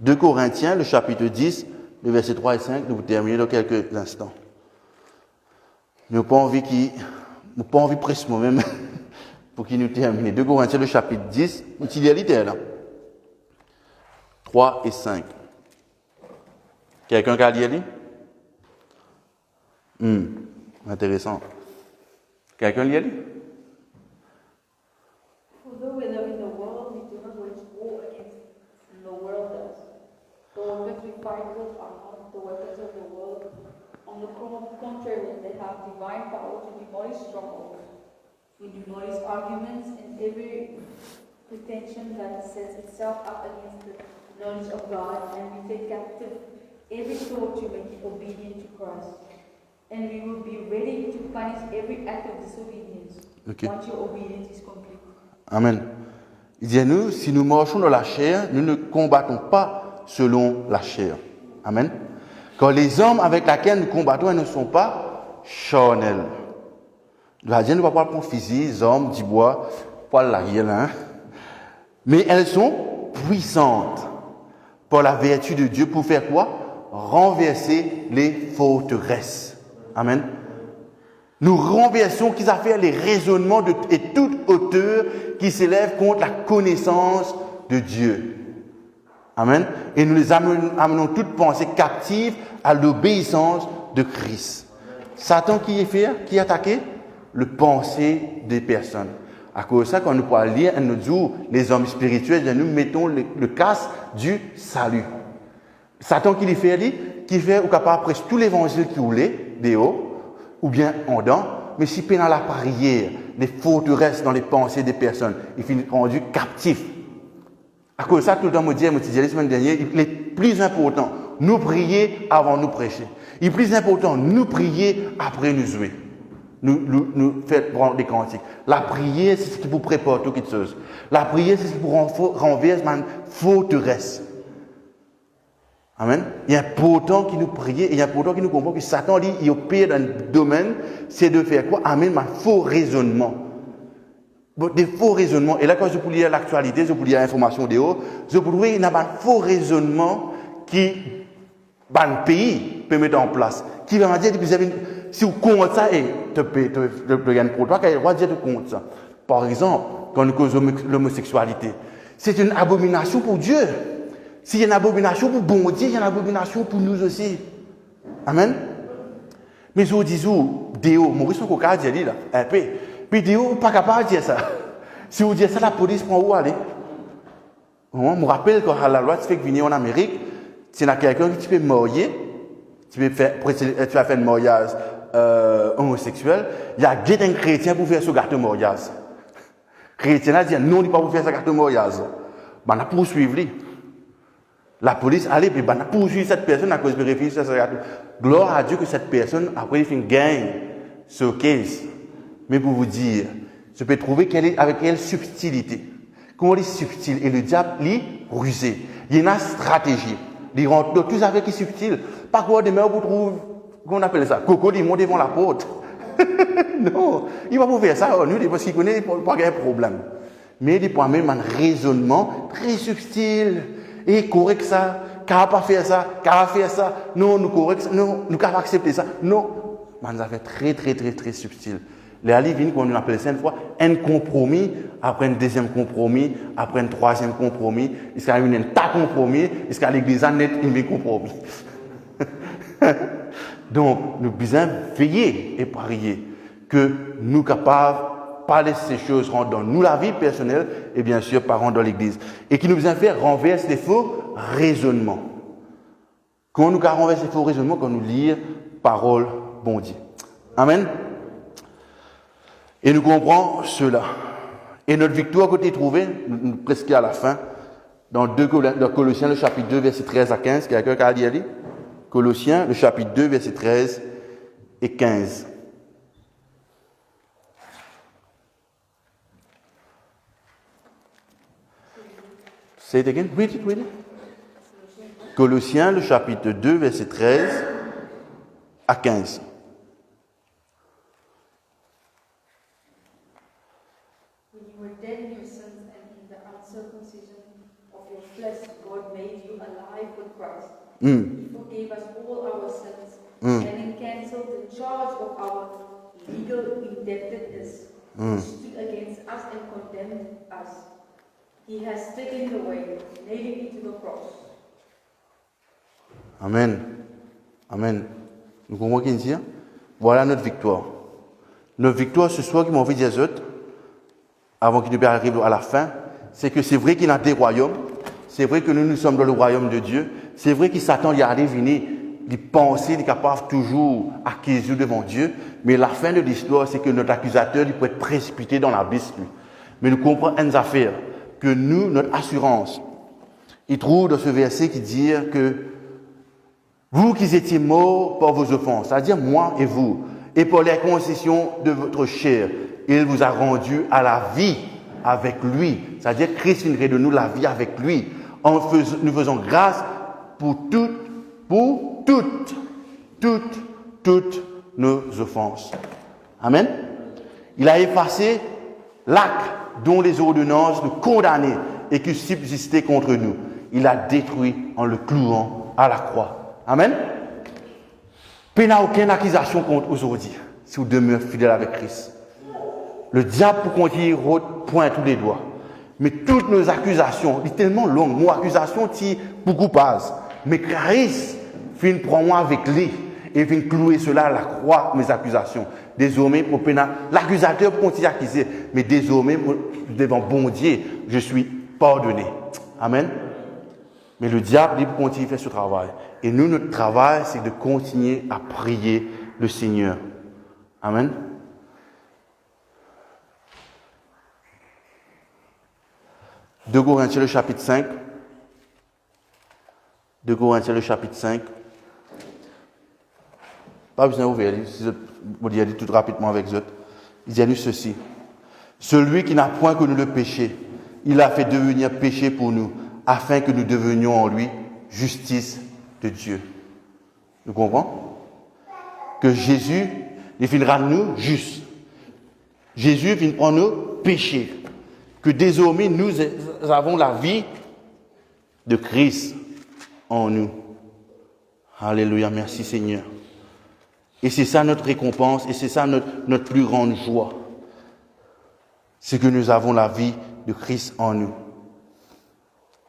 2 Corinthiens, le chapitre 10, le verset 3 et 5, nous terminons dans quelques instants. Nous n'avons pas envie presque moi-même pour qu'il nous termine. 2 Corinthiens, le chapitre 10, il y a littéralement là. 3 et 5. Quelqu'un qui a lu? Intéressant. Quelqu'un l'a lu? Although we live in the world, we do not wage war against the world does. The weapons we fight with are not the weapons of the world. On the contrary, they have divine power to demolish strongholds. We demolish arguments and every pretension that sets itself up against the knowledge of God, and we take captive every thought to make it obedient to Christ. And we will be ready to punish every act of disobedience once your obedience is complete. Amen. Il dit à nous, si nous marchons dans la chair, nous ne combattons pas selon la chair. Amen. Quand les hommes avec lesquels nous combattons, ils ne sont pas charnels. La Dieu ne va pas prendre physique, les hommes, du bois, pas la gueule, hein. Mais elles sont puissantes par la vertu de Dieu pour faire quoi? Renverser les forteresses. Amen. Nous renversons qu'ils a fait les raisonnements et toute hauteur qui s'élève contre la connaissance de Dieu. Amen. Et nous les amenons toutes pensées captives à l'obéissance de Christ. Satan qui est fait, qui est attaqué? Le pensée des personnes. À cause de ça, quand nous pouvons lire un autre jour, les hommes spirituels, nous mettons le casque du salut. Satan qui fait au capable presque tout l'évangile qui roulait, des hauts, ou bien en dedans, mais si pendant la prière, les forteresses dans les pensées des personnes, il finit rendu captif. À cause de ça, tout le temps, me disais la semaine dernière, il est plus important, nous prier avant nous prêcher. Il est plus important, nous prier après nous jouer. Nous faire prendre des cantiques. La prière, c'est ce qui vous prépare tout quelque chose. La prière, c'est ce qui vous renverse une forteresse. Amen. Il est important qu'il nous prie et il est important qu'il nous comprenne que Satan dit, il opère dans le domaine, c'est de faire quoi? Amen, un faux raisonnement. Des faux raisonnements. Et là, quand je peux lire l'actualité, je peux lire l'information de haut, je peux trouver qu'il y a un faux raisonnement qui, dans le pays, peut mettre en place. Qui va me dire, si vous comptez ça, et tu gagnes pour toi, qu'il y a le droit de dire de compte ça. Par exemple, quand nous causons l'homosexualité, c'est une abomination pour Dieu. S'il y a une abomination pour bon Dieu, il y a une abomination pour nous aussi. Amen. Mais je vous dis, Déo, Maurice Coca dit là, un peu. Puis Déo, pas capable de dire ça. Si vous dites ça, la police prend où aller? Je me rappelle quand la loi fait venir en Amérique, s'il y a quelqu'un qui peut marier, tu vas faire un mariage homosexuel, il y a un chrétien pour faire ce gâteau mariage. Le chrétien a dit non, il ne peut pas pour faire ce gâteau mariage. On a poursuivi. La police allait puis a poursuivi cette personne à cause de réfugiés. Gloire à Dieu que cette personne, après, il gagne ce case. Mais pour vous dire, je peux trouver avec quelle subtilité. Comment il est subtil et le diable, il est rusé. Il y a une stratégie. Il rentre dans tout ça avec qui subtil. Pas quoi demain vous trouvez, comment on appelle ça? Coco, il monte devant la porte. Non, il va pas faire ça. Nous, parce qu'il connaît pas de problème. Mais il peut amener un raisonnement très subtil. Et correct ça, car pas faire ça, car faire ça, non, nous correct ça, non, nous car accepter ça, non. Mais ça fait très, très, très, très subtil. Les alivines, comme on appelle ça une fois, un compromis, après un deuxième compromis, après un troisième compromis, jusqu'à un tas compromis, jusqu'à l'église net, un compromis. Donc, nous devons veiller et prier que nous capables pas laisser ces choses rentrer dans nous, la vie personnelle, et bien sûr, par rentrer dans l'église. Et qui nous vient faire renverser les faux raisonnements. Comment nous renverser les faux raisonnements? Quand nous lisons parole bon Dieu. Amen. Et nous comprenons cela. Et notre victoire, côté trouvée, presque à la fin, dans Colossiens, le chapitre 2, verset 13 à 15. Quelqu'un qui a dit aller? Colossiens, le chapitre 2, verset 13 et 15. Say it again. Read it. Colossiens, le chapitre 2, verset 13 à 15. When you were dead in your sins and in the uncircumcision of your flesh, God made you alive with Christ. He forgave us all our sins and He cancelled the charge of our legal indebtedness, which stood against us and condemned us. He has taken it away, nailing it to the cross. Amen. Amen. Nous comprenons qu'il dit, voilà notre victoire. Notre victoire ce soir, qui m'a envie de dire, avant qu'il nous arrive à la fin, c'est que c'est vrai qu'il y a des royaumes, c'est vrai que nous sommes dans le royaume de Dieu, c'est vrai qu'il s'attend à aller venir, de penser, il est capable toujours accuser devant Dieu, mais la fin de l'histoire, c'est que notre accusateur, il peut être précipité dans l'abysse, lui. Mais nous comprenons une affaire, que nous, notre assurance, il trouve dans ce verset qui dit que vous qui étiez morts par vos offenses, c'est-à-dire moi et vous, et par les concessions de votre chair, il vous a rendu à la vie avec lui. C'est-à-dire Christ viendrait de nous la vie avec lui. Nous faisons grâce pour toutes nos offenses. Amen. Il a effacé l'acte dont les ordonnances nous condamnaient et qui subsistaient contre nous. Il l'a détruit en le clouant à la croix. Amen. Il n'y a aucune accusation contre aujourd'hui si vous demeurez fidèle avec Christ. Le diable pour continuer pointe tous les doigts. Mais toutes nos accusations, c'est tellement long. Mon accusation, c'est beaucoup passe. Mais Christ finit prendre moi avec lui et finit clouer cela à la croix, mes accusations. Désormais, l'accusateur peut continuer à accuser, mais désormais, devant bon Dieu, je suis pardonné. Amen. Mais le diable, il continue à faire ce travail. Et nous, notre travail, c'est de continuer à prier le Seigneur. Amen. De Corinthiens, le chapitre 5. De Corinthiens, le chapitre 5. Pas besoin d'ouvrir, vous dire tout rapidement avec eux. Il dit ceci. Celui qui n'a point connu le péché, il a fait devenir péché pour nous, afin que nous devenions en lui justice de Dieu. Nous comprenons? Que Jésus, il finira nous justes. Jésus vient prendre nos péchés. Que désormais nous avons la vie de Christ en nous. Alléluia, merci Seigneur. Et c'est ça notre récompense et c'est ça notre plus grande joie. C'est que nous avons la vie de Christ en nous.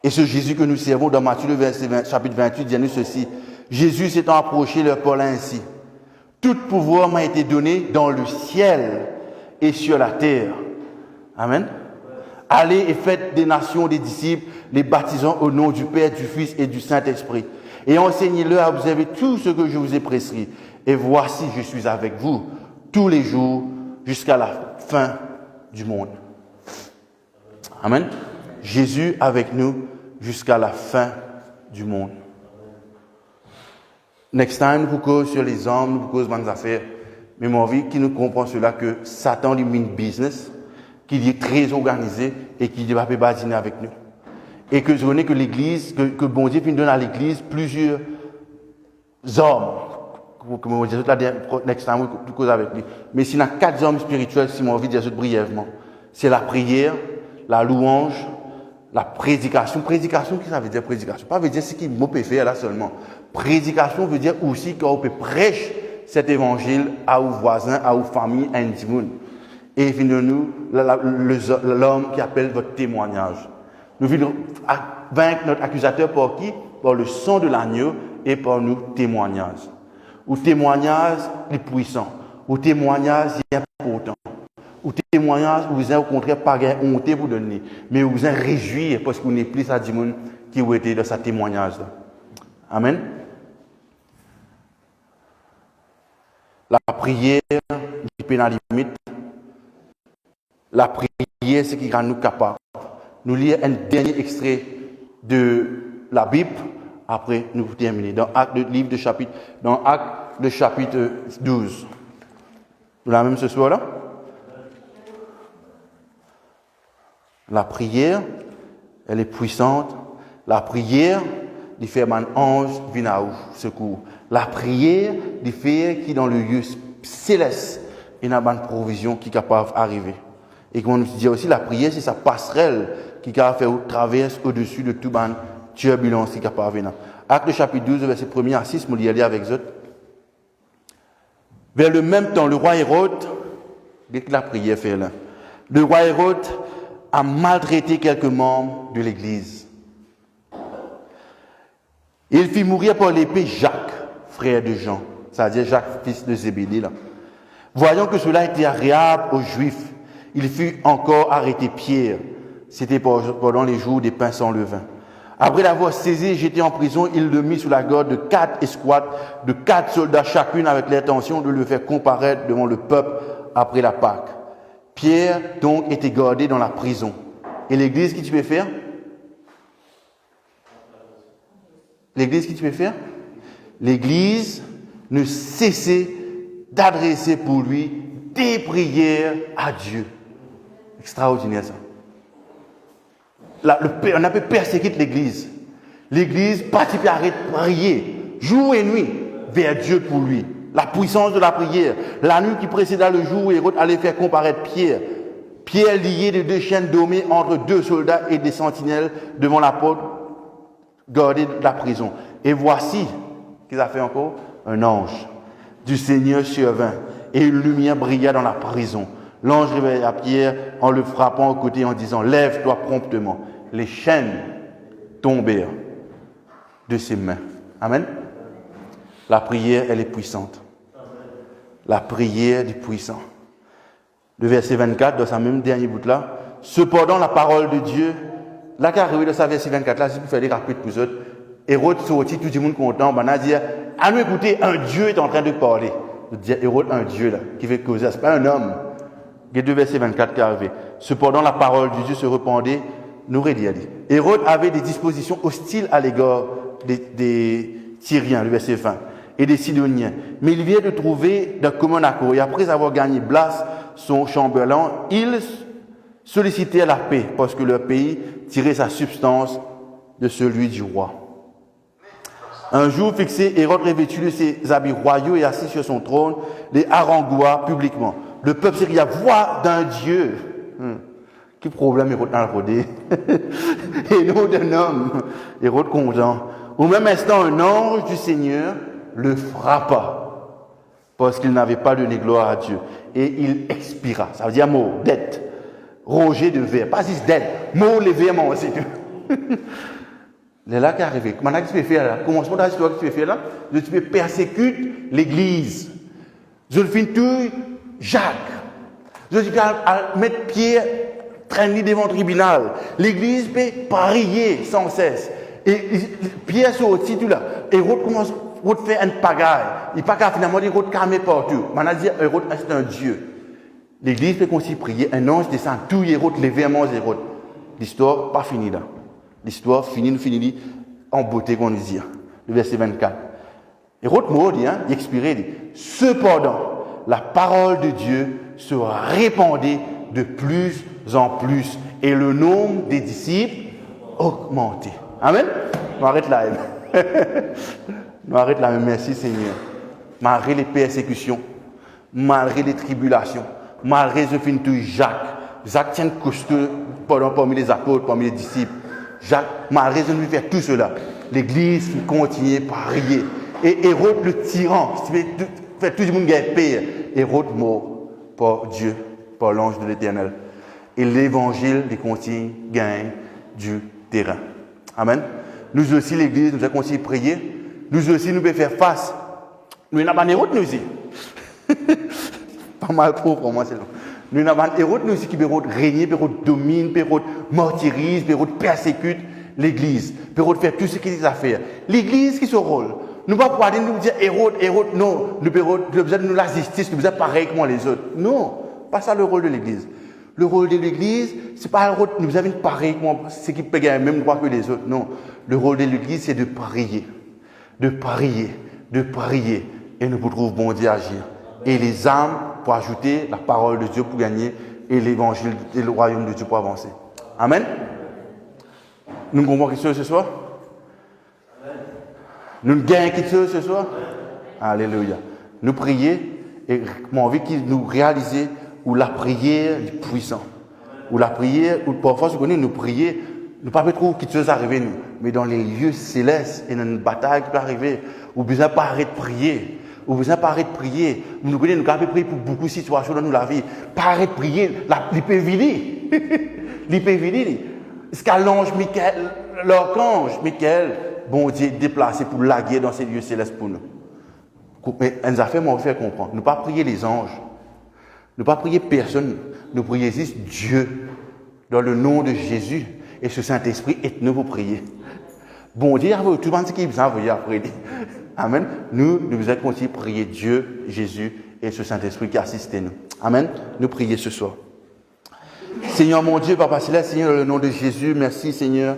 Et ce Jésus que nous servons dans Matthieu, chapitre 28, dit nous ceci. Jésus s'étant approché, leur parla ainsi. Tout pouvoir m'a été donné dans le ciel et sur la terre. Amen. Allez et faites des nations des disciples, les baptisant au nom du Père, du Fils et du Saint-Esprit. Et enseignez-leur à observer tout ce que je vous ai prescrit. Et voici, je suis avec vous tous les jours jusqu'à la fin du monde. Amen. Jésus avec nous jusqu'à la fin du monde. Next time, nous cause sur les hommes, nous cause des affaires. Mais mon vie, qui nous comprend cela que Satan lui mine business, qu'il est très organisé et qu'il ne va pas badiner avec nous. Et que je connais que l'Église, que bon Dieu donne à l'Église plusieurs hommes. Comme on dit, la next time, nous cause avec lui. Mais s'il y a 4 hommes spirituels, si mon envie de dire brièvement, c'est la prière, la louange, la prédication. Prédication, qu'est-ce que ça veut dire prédication? Pas veut dire ce qu'il peut faire là seulement. Prédication veut dire aussi qu'on peut prêcher cet évangile à vos voisins, à vos familles, à intimes. Et venez-nous, l'homme qui appelle votre témoignage. Nous voulons vaincre notre accusateur par qui? Par le sang de l'agneau et par nos témoignages. Ou témoignage est puissant. Ou témoignage est important. Ou témoignage, vous êtes au contraire pas honte pour donner. Mais vous êtes réjouir parce que vous n'êtes plus à dire qui vous été dans ce témoignage-là. Amen. La prière, qui peut dans la limite. La prière, c'est qui rend nous capables. Nous lire un dernier extrait de la Bible. Après, nous terminons dans Actes, le chapitre 12. Nous la même ce soir-là. La prière, elle est puissante. La prière, il fait un ange venir à secours. La prière, il fait qui dans le lieu céleste, il y a une provision qui est capable d'arriver. Et comme on dit aussi, la prière, c'est sa passerelle qui est capable de faire traverse au-dessus de toute une turbulence qui est capable de venir. Acte chapitre 12, verset 1er à 6, nous allons aller avec eux. Vers le même temps, le roi Hérode, dès que la prière fait là, le roi Hérode a maltraité quelques membres de l'Église. Il fit mourir par l'épée Jacques, frère de Jean, c'est-à-dire Jacques, fils de Zébédée. Là. Voyant que cela était agréable aux Juifs, il fut encore arrêté Pierre. C'était pendant les jours des pains sans levain. Après l'avoir saisi et jeté en prison, il le mit sous la garde de 4 escouades, de 4 soldats chacune, avec l'intention de le faire comparaître devant le peuple après la Pâque. Pierre, donc, était gardé dans la prison. Et l'Église, qu'est-ce que tu peux faire? L'Église, qu'est-ce que tu peux faire? L'Église ne cessait d'adresser pour lui des prières à Dieu. Extraordinaire ça. On a pu persécuter l'Église. L'Église participe à prier jour et nuit vers Dieu pour lui. La puissance de la prière. La nuit qui précéda le jour où Hérode allait faire comparaître Pierre. Pierre lié de 2 chaînes dormait entre 2 soldats et des sentinelles devant la porte gardée de la prison. Et voici, qu'est-ce qu'il a fait encore? Un ange du Seigneur survint et une lumière brilla dans la prison. L'ange réveilla Pierre en le frappant au côté en disant « Lève-toi promptement ». Les chaînes tombèrent de ses mains. Amen. La prière, elle est puissante. La prière est puissante. Le verset 24, dans sa même dernière bout-là, « Cependant, la parole de Dieu », là, qu'arrivé dans sa verset 24-là, si vous faites des rapides pour eux, Hérode sortit, tout le monde content, on a dit « Ah, nous écoutez, un Dieu est en train de parler ». Je dis Hérode, un Dieu là, qui fait causer, c'est pas un homme. Il y a 2 versets 24 qui arrivent. Cependant, la parole de Dieu se répandait, nous dit. Hérode avait des dispositions hostiles à l'égard des Tyriens, le verset 20, et des Sidoniens. Mais il vient de trouver d'un commun accord. Et après avoir gagné Blas, son chambellan, ils sollicitaient la paix, parce que leur pays tirait sa substance de celui du roi. Un jour fixé, Hérode revêtu de ses habits royaux et assis sur son trône, les harangoua publiquement. Le peuple s'écria, voix d'un Dieu. Quel problème Hérode dans le rodé. Et non d'un homme. Hérode content. Au même instant, un ange du Seigneur le frappa, parce qu'il n'avait pas donné gloire à Dieu. Et il expira. Ça veut dire mot, dette. Roger de verre. Pas juste dette. Mot, les verres, moi aussi. C'est là qui est arrivé. Maintenant, qu'est-ce que tu peux faire là? Commencement de l'histoire que tu peux faire là? Tu peux persécuter l'Église. Je le finis tout, Jacques. Je dis à mettre Pierre traîner devant le tribunal. L'Église peut prier sans cesse. Et Pierre sortit tout là. Hérode commence à faire une pagaille. Il pas qu'à finalement dire Hérode calmer partout. Maintenant, dit Hérode c'est un Dieu. L'Église peut aussi prier. Un ange descend tout Hérode, les véhéments Hérode. L'histoire pas finie là. L'histoire finit en beauté qu'on dit. Le verset 24. Hérode mort dit, il expirait, dit, cependant, la parole de Dieu se répandait de plus en plus et le nombre des disciples augmentait. Amen. On arrête là. On arrête là. Merci Seigneur. Malgré les persécutions, malgré les tribulations, malgré ce film de Jacques tient costaud parmi les apôtres, parmi les disciples. Jacques, malgré de lui faire tout cela, l'Église continue à prier. Et Hérode le tyran, fait tout le monde gagne paix. Hérode mort par Dieu, par l'ange de l'Éternel. Et l'Évangile continue à gagner du terrain. Amen. Nous aussi, l'Église, nous avons continué à prier. Nous aussi, nous pouvons faire face. Nous n'avons pas d'Hérode, nous aussi. Pas mal trop pour moi, c'est long. Nous n'avons pas d'Hérode, nous aussi, qui peut régner, peut dominer, peut martyrise, peut persécute l'Église, peut faire tout ce qu'il a à faire. L'Église, qui est son rôle? Nous ne pouvons pas nous dire Hérode, non. Nous avons besoin de nous la justice, nous avons besoin pareil comme les autres. Non, pas ça le rôle de l'Église. Le rôle de l'Église, c'est pas le rôle, nous avons pareil, c'est qui peut gagner le même droit que les autres. Non. Le rôle de l'Église, c'est de prier. De prier. De prier. Et nous pouvons bon Dieu agir. Et les âmes pour ajouter la parole de Dieu pour gagner et l'évangile et le royaume de Dieu pour avancer. Amen. Nous comprenons quelque chose ce soir? Nous gagnons quelque chose ce soir? Alléluia. Nous prier et j'ai envie qu'ils nous réalisent où la prière est puissante. Où la prière, où parfois, nous connaissons, nous prier, nous pas trop quelque chose arriver nous, mais dans les lieux célestes et dans une bataille qui peut arriver, où besoin pas arrêter de prier. Où besoin pas arrêter de prier. Nous connaissons, nous pouvons prier pour beaucoup de situations dans la vie. Pas arrêter de prier, l'hypervilie. L'hypervilie. Est-ce qu'à l'ange Michael, l'archange Michael, bon Dieu, déplacé pour laguer dans ces lieux célestes pour nous. Mais elle nous a fait, moi, faire comprendre. Nous pas prier les anges. Nous pas prier personne. Nous prions juste Dieu. Dans le nom de Jésus. Et ce Saint-Esprit est nous pour prier. Bon Dieu, tout le monde qui vous envoie après. Amen. Nous allons continuer à prier Dieu, Jésus et ce Saint-Esprit qui assiste nous. Amen. Nous prions ce soir. Seigneur mon Dieu, Papa Céleste, Seigneur, dans le nom de Jésus, merci Seigneur.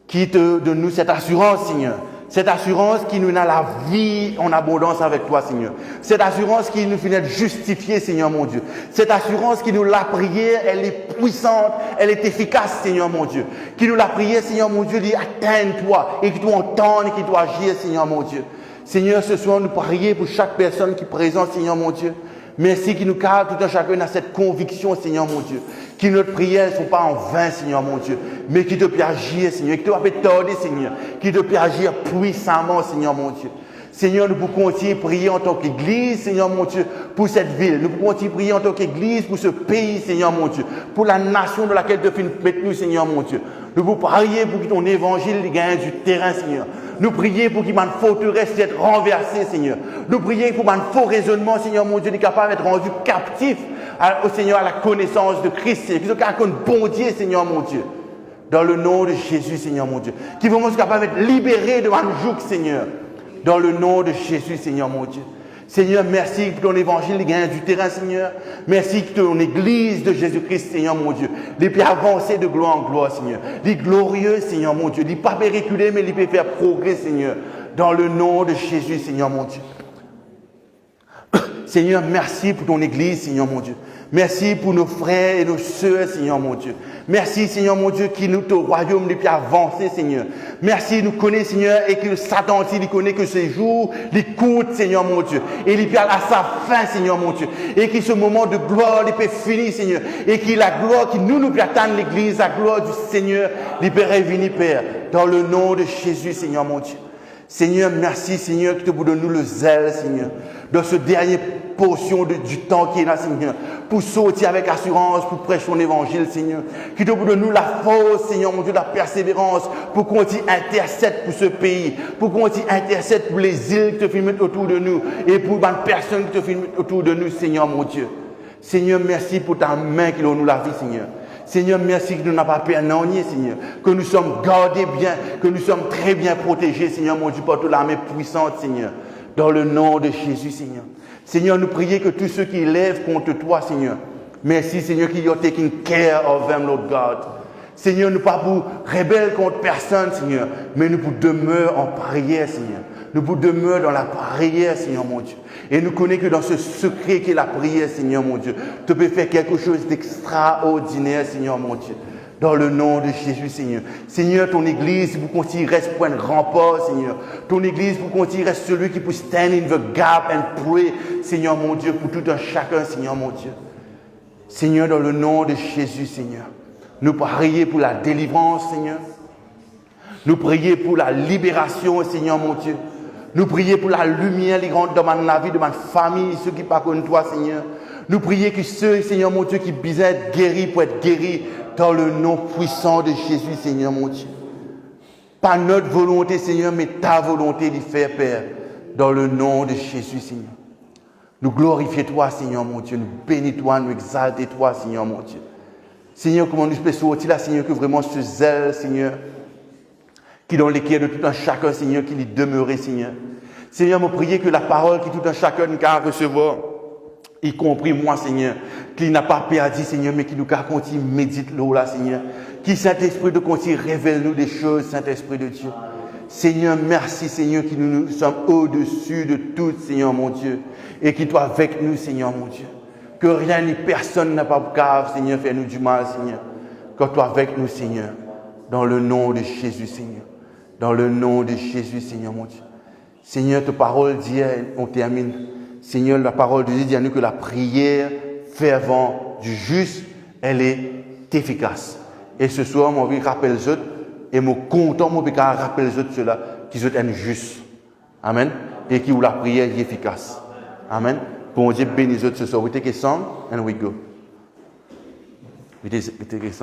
Qui te donne nous cette assurance, Seigneur. Cette assurance qui nous a la vie en abondance avec toi, Seigneur. Cette assurance qui nous fait être justifiés, Seigneur mon Dieu. Cette assurance qui nous l'a prière, elle est puissante, elle est efficace, Seigneur mon Dieu. Qui nous l'a prière, Seigneur mon Dieu, dit atteins-toi et qui doit entendre et qui doit agir, Seigneur mon Dieu. Seigneur, ce soir, nous prions pour chaque personne qui est présente, Seigneur mon Dieu. Merci qui nous cadre tout un chacun dans cette conviction, Seigneur mon Dieu. Que notre prières ne sont pas en vain, Seigneur mon Dieu, mais qui te peut agir, Seigneur, qui te peut t'aider, Seigneur, qui te peut agir puissamment, Seigneur mon Dieu. Seigneur, nous pouvons continuer à prier en tant qu'Église, Seigneur mon Dieu, pour cette ville. Nous pouvons continuer à prier en tant qu'Église pour ce pays, Seigneur mon Dieu, pour la nation dans laquelle tu fais nous, Seigneur mon Dieu. Nous pouvons prier pour que ton évangile gagne du terrain, Seigneur. Nous prions pour qu'il y ait une forteresse d'être renversée, Seigneur. Nous prions pour un faux raisonnement, Seigneur mon Dieu, capable d'être rendu captif au Seigneur à la connaissance de Christ, Seigneur. Qui sont capables de bon Dieu, Seigneur mon Dieu. Dans le nom de Jésus, Seigneur mon Dieu. Qui vont être capables d'être libérés de un joug, Seigneur. Dans le nom de Jésus, Seigneur mon Dieu. Seigneur, merci pour ton évangile gagne du terrain, Seigneur. Merci pour ton église de Jésus-Christ, Seigneur mon Dieu. Les plus avancés de gloire en gloire, Seigneur. Les glorieux, Seigneur mon Dieu. Les pas reculer, mais les peut faire progrès, Seigneur. Dans le nom de Jésus, Seigneur mon Dieu. Seigneur, merci pour ton église, Seigneur mon Dieu. Merci pour nos frères et nos sœurs, Seigneur mon Dieu. Merci, Seigneur mon Dieu, qui nous, ton royaume depuis avancé, Seigneur. Merci, nous connaît, Seigneur, et que Satan aussi, il connaît que ces jours, les comptes, Seigneur mon Dieu. Et il à sa fin, Seigneur mon Dieu. Et que ce moment de gloire, il peut finir, Seigneur. Et que la gloire qui nous peut attendre l'église, la gloire du Seigneur, il peut revenir, Père. Dans le nom de Jésus, Seigneur mon Dieu. Seigneur, merci, Seigneur, que tu nous donnes le zèle, Seigneur, dans ce dernier portion du temps qui est là, Seigneur, pour sortir avec assurance, pour prêcher ton évangile, Seigneur. Que tu nous donnes la force, Seigneur, mon Dieu, la persévérance, pour qu'on intercède pour ce pays, pour qu'on intercède pour les îles que tu filmes autour de nous, et pour les personnes que tu filmes autour de nous, Seigneur, mon Dieu. Seigneur, merci pour ta main qui donne nous la vie, Seigneur. Seigneur, merci que nous n'avons pas perdu, Seigneur. Que nous sommes gardés bien, que nous sommes très bien protégés, Seigneur, mon Dieu, par toute l'armée puissante, Seigneur. Dans le nom de Jésus, Seigneur. Seigneur, nous prions que tous ceux qui lèvent contre toi, Seigneur. Merci, Seigneur, que you are taking care of them, Lord God. Seigneur, nous pas pour rebelles contre personne, Seigneur, mais nous pour demeurer en prière, Seigneur. Nous pour demeurer dans la prière, Seigneur, mon Dieu. Et nous connaissons que dans ce secret qui est la prière, Seigneur, mon Dieu, tu peux faire quelque chose d'extraordinaire, Seigneur, mon Dieu. Dans le nom de Jésus, Seigneur. Seigneur, ton église, pour qu'on t'y reste point de rempart, Seigneur. Ton église, pour qu'on t'y reste celui qui peut stand in the gap and pray, Seigneur, mon Dieu, pour tout un chacun, Seigneur, mon Dieu. Seigneur, dans le nom de Jésus, Seigneur. Nous prions pour la délivrance, Seigneur. Nous prions pour la libération, Seigneur, mon Dieu. Nous prions pour la lumière, les grandes dans la vie de ma famille, ceux qui parlent comme toi, Seigneur. Nous prions que ceux, Seigneur, mon Dieu, qui besoin être guéris pour être guéris dans le nom puissant de Jésus, Seigneur, mon Dieu. Pas notre volonté, Seigneur, mais ta volonté d'y faire, Père, dans le nom de Jésus, Seigneur. Nous glorifions toi, Seigneur, mon Dieu. Nous bénissons toi, nous exaltons toi, Seigneur, mon Dieu. Seigneur, comment nous pouvons sortir là, Seigneur, que vraiment ce zèle, Seigneur, qui dans les cœurs de tout un chacun, Seigneur, qui y demeurait, Seigneur. Seigneur, me prier que la parole qui tout un chacun nous a recevoir, Y compris moi, Seigneur, qui n'a pas perdu, Seigneur, mais qui nous a continué médite l'eau là, Seigneur. Qui Saint-Esprit de continue révèle-nous des choses, Saint-Esprit de Dieu. Seigneur, merci, Seigneur, qui nous sommes au-dessus de tout, Seigneur, mon Dieu. Et qui toi avec nous, Seigneur, mon Dieu. Que rien ni personne n'a pas grave, Seigneur, fais-nous du mal, Seigneur. Que toi avec nous, Seigneur. Dans le nom de Jésus, Seigneur. Dans le nom de Jésus, Seigneur, mon Dieu. Seigneur, ta parole dit, on termine. Seigneur, la parole de Dieu dit à nous que la prière fervente du juste, elle est efficace. Et ce soir, moi, je rappelle les autres, et moi, content, moi, je rappelle les autres, ceux-là, qui sont justes. Amen. Et qui ont la prière est efficace. Amen. Bon Dieu bénisse les autres ce soir. We take a song and we go. We take a song.